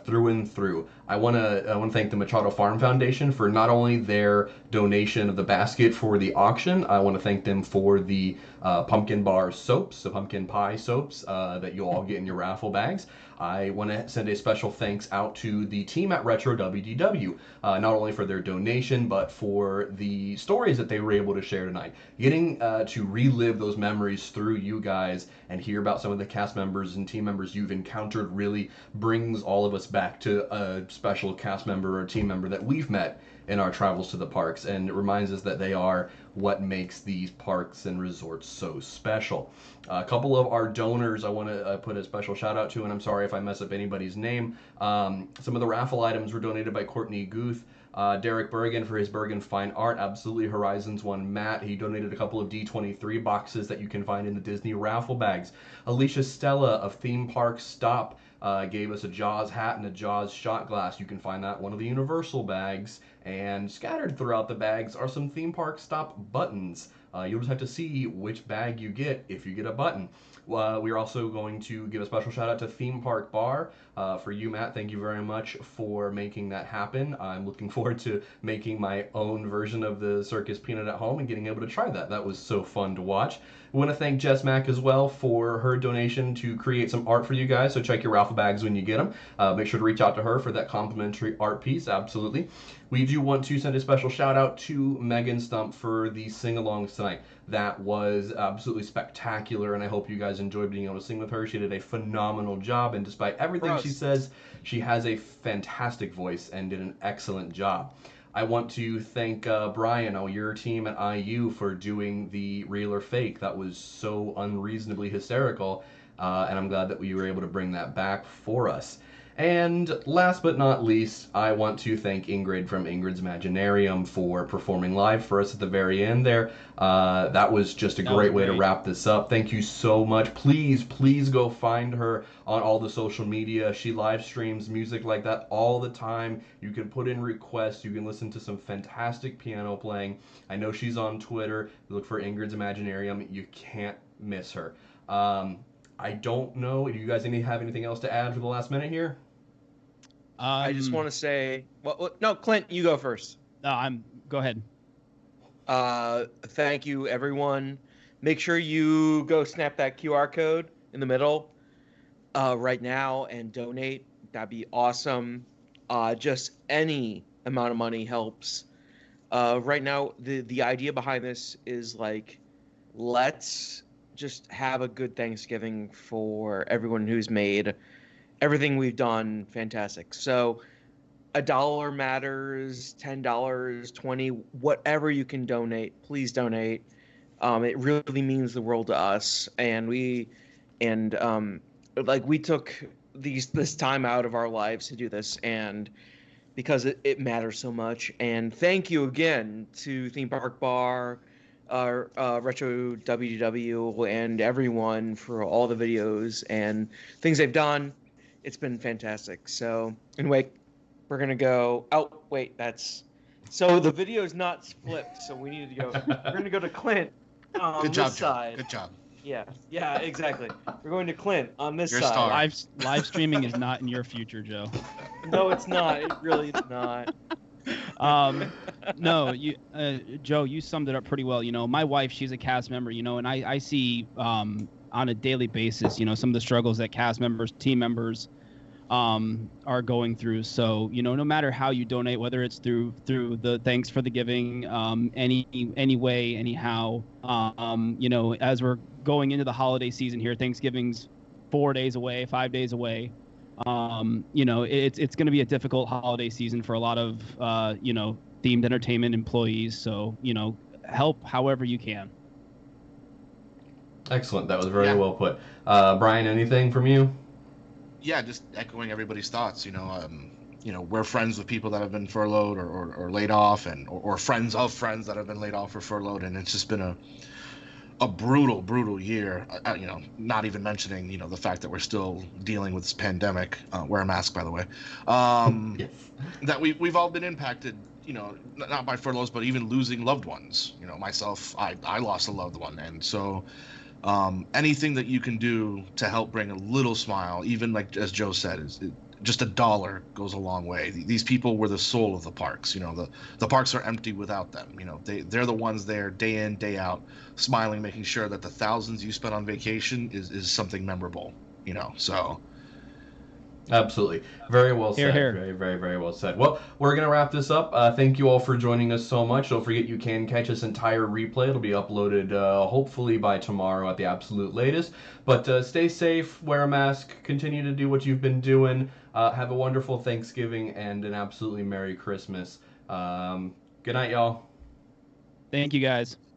through and through. I want to thank the Machado Farm Foundation for not only their donation of the basket for the auction. I want to thank them for the pumpkin bar soaps, the pumpkin pie soaps that you all get in your raffle bags. I want to send a special thanks out to the team at Retro WDW, not only for their donation, but for the stories that they were able to share tonight. Getting to relive those memories through you guys and hear about some of the cast members and team members you've encountered really brings all of us back to a special cast member or team member that we've met in our travels to the parks, and it reminds us that they are what makes these parks and resorts so special. A couple of our donors I want to put a special shout out to, and I'm sorry if I mess up anybody's name. Some of the raffle items were donated by Courtney Guth, Derek Bergen for his Bergen Fine Art, Absolutely Horizons one Matt. He donated a couple of D23 boxes that you can find in the Disney raffle bags. Alicia Stella of Theme Park Stop gave us a Jaws hat and a Jaws shot glass. You can find that in one of the Universal bags. And scattered throughout the bags are some Theme Park Stop buttons. You'll just have to see which bag you get if you get a button. We're also going to give a special shout out to Theme Park Bar. For you, Matt, thank you very much for making that happen. I'm looking forward to making my own version of the Circus Peanut at home and getting able to try that. That was so fun to watch. We want to thank Jess Mack as well for her donation to create some art for you guys, so check your raffle bags when you get them. Make sure to reach out to her for that complimentary art piece, absolutely. We do want to send a special shout out to Megan Stump for the sing-alongs tonight. That was absolutely spectacular, and I hope you guys enjoyed being able to sing with her. She did a phenomenal job, and despite everything she says, she has a fantastic voice and did an excellent job. I want to thank Brian, your team at IU, for doing the real or fake. That was so unreasonably hysterical, and I'm glad that we were able to bring that back for us. And last but not least, I want to thank Ingrid from Ingrid's Imaginarium for performing live for us at the very end there. That was just a great way to wrap this up. Thank you so much. Please go find her on all the social media. She live streams music like that all the time. You can put in requests. You can listen to some fantastic piano playing. I know she's on Twitter. Look for Ingrid's Imaginarium. You can't miss her. I don't know. Do you guys have anything else to add for the last minute here? I just want to say, no, Clint, you go first. No, go ahead. Thank you, everyone. Make sure you go snap that QR code in the middle right now and donate. That'd be awesome. Just any amount of money helps. Right now, the idea behind this is like let's just have a good Thanksgiving for everyone who's made everything we've done fantastic. So $1 matters, $10, 20, whatever you can donate, please donate. It really means the world to us, and we took this time out of our lives to do this, and because it matters so much. And thank you again to Theme Park Bar, Retro WDW, and everyone for all the videos and things they've done. It's been fantastic. So anyway, we're gonna go. Oh wait, so the video is not split. So we need to go. We're gonna go to Clint on Good job, this Joe. side. Good job. Yeah, exactly. We're going to Clint on this You're a side. star. Live streaming is not in your future, Joe. No, it's not. It really is not. No, Joe, you summed it up pretty well. You know, my wife, she's a cast member, you know, and I see on a daily basis, you know, some of the struggles that cast members, team members are going through. So, you know, no matter how you donate, whether it's through the thanks for the giving, any way, anyhow, you know, as we're going into the holiday season here, Thanksgiving's 4 days away, 5 days away. You know, it's going to be a difficult holiday season for a lot of, you know, themed entertainment employees. So, you know, help however you can. Excellent. That was very well put. Brian, anything from you? Yeah, just echoing everybody's thoughts. You know, we're friends with people that have been furloughed or laid off, or friends of friends that have been laid off or furloughed, and it's just been a brutal year. You know, not even mentioning, you know, the fact that we're still dealing with this pandemic. Wear a mask, by the way. Yes. That we've all been impacted. You know, not by furloughs, but even losing loved ones. You know, myself, I lost a loved one, and so. Anything that you can do to help bring a little smile, even like as Joe said, just $1 goes a long way. These people were the soul of the parks. You know, the parks are empty without them. You know, they're the ones there day in, day out, smiling, making sure that the thousands you spent on vacation is something memorable. You know, so. Absolutely. Very well said. Here. Very well said. Well, we're going to wrap this up. Thank you all for joining us so much. Don't forget you can catch this entire replay. It'll be uploaded hopefully by tomorrow at the absolute latest. But stay safe, wear a mask, continue to do what you've been doing. Have a wonderful Thanksgiving and an absolutely Merry Christmas. Good night, y'all. Thank you, guys.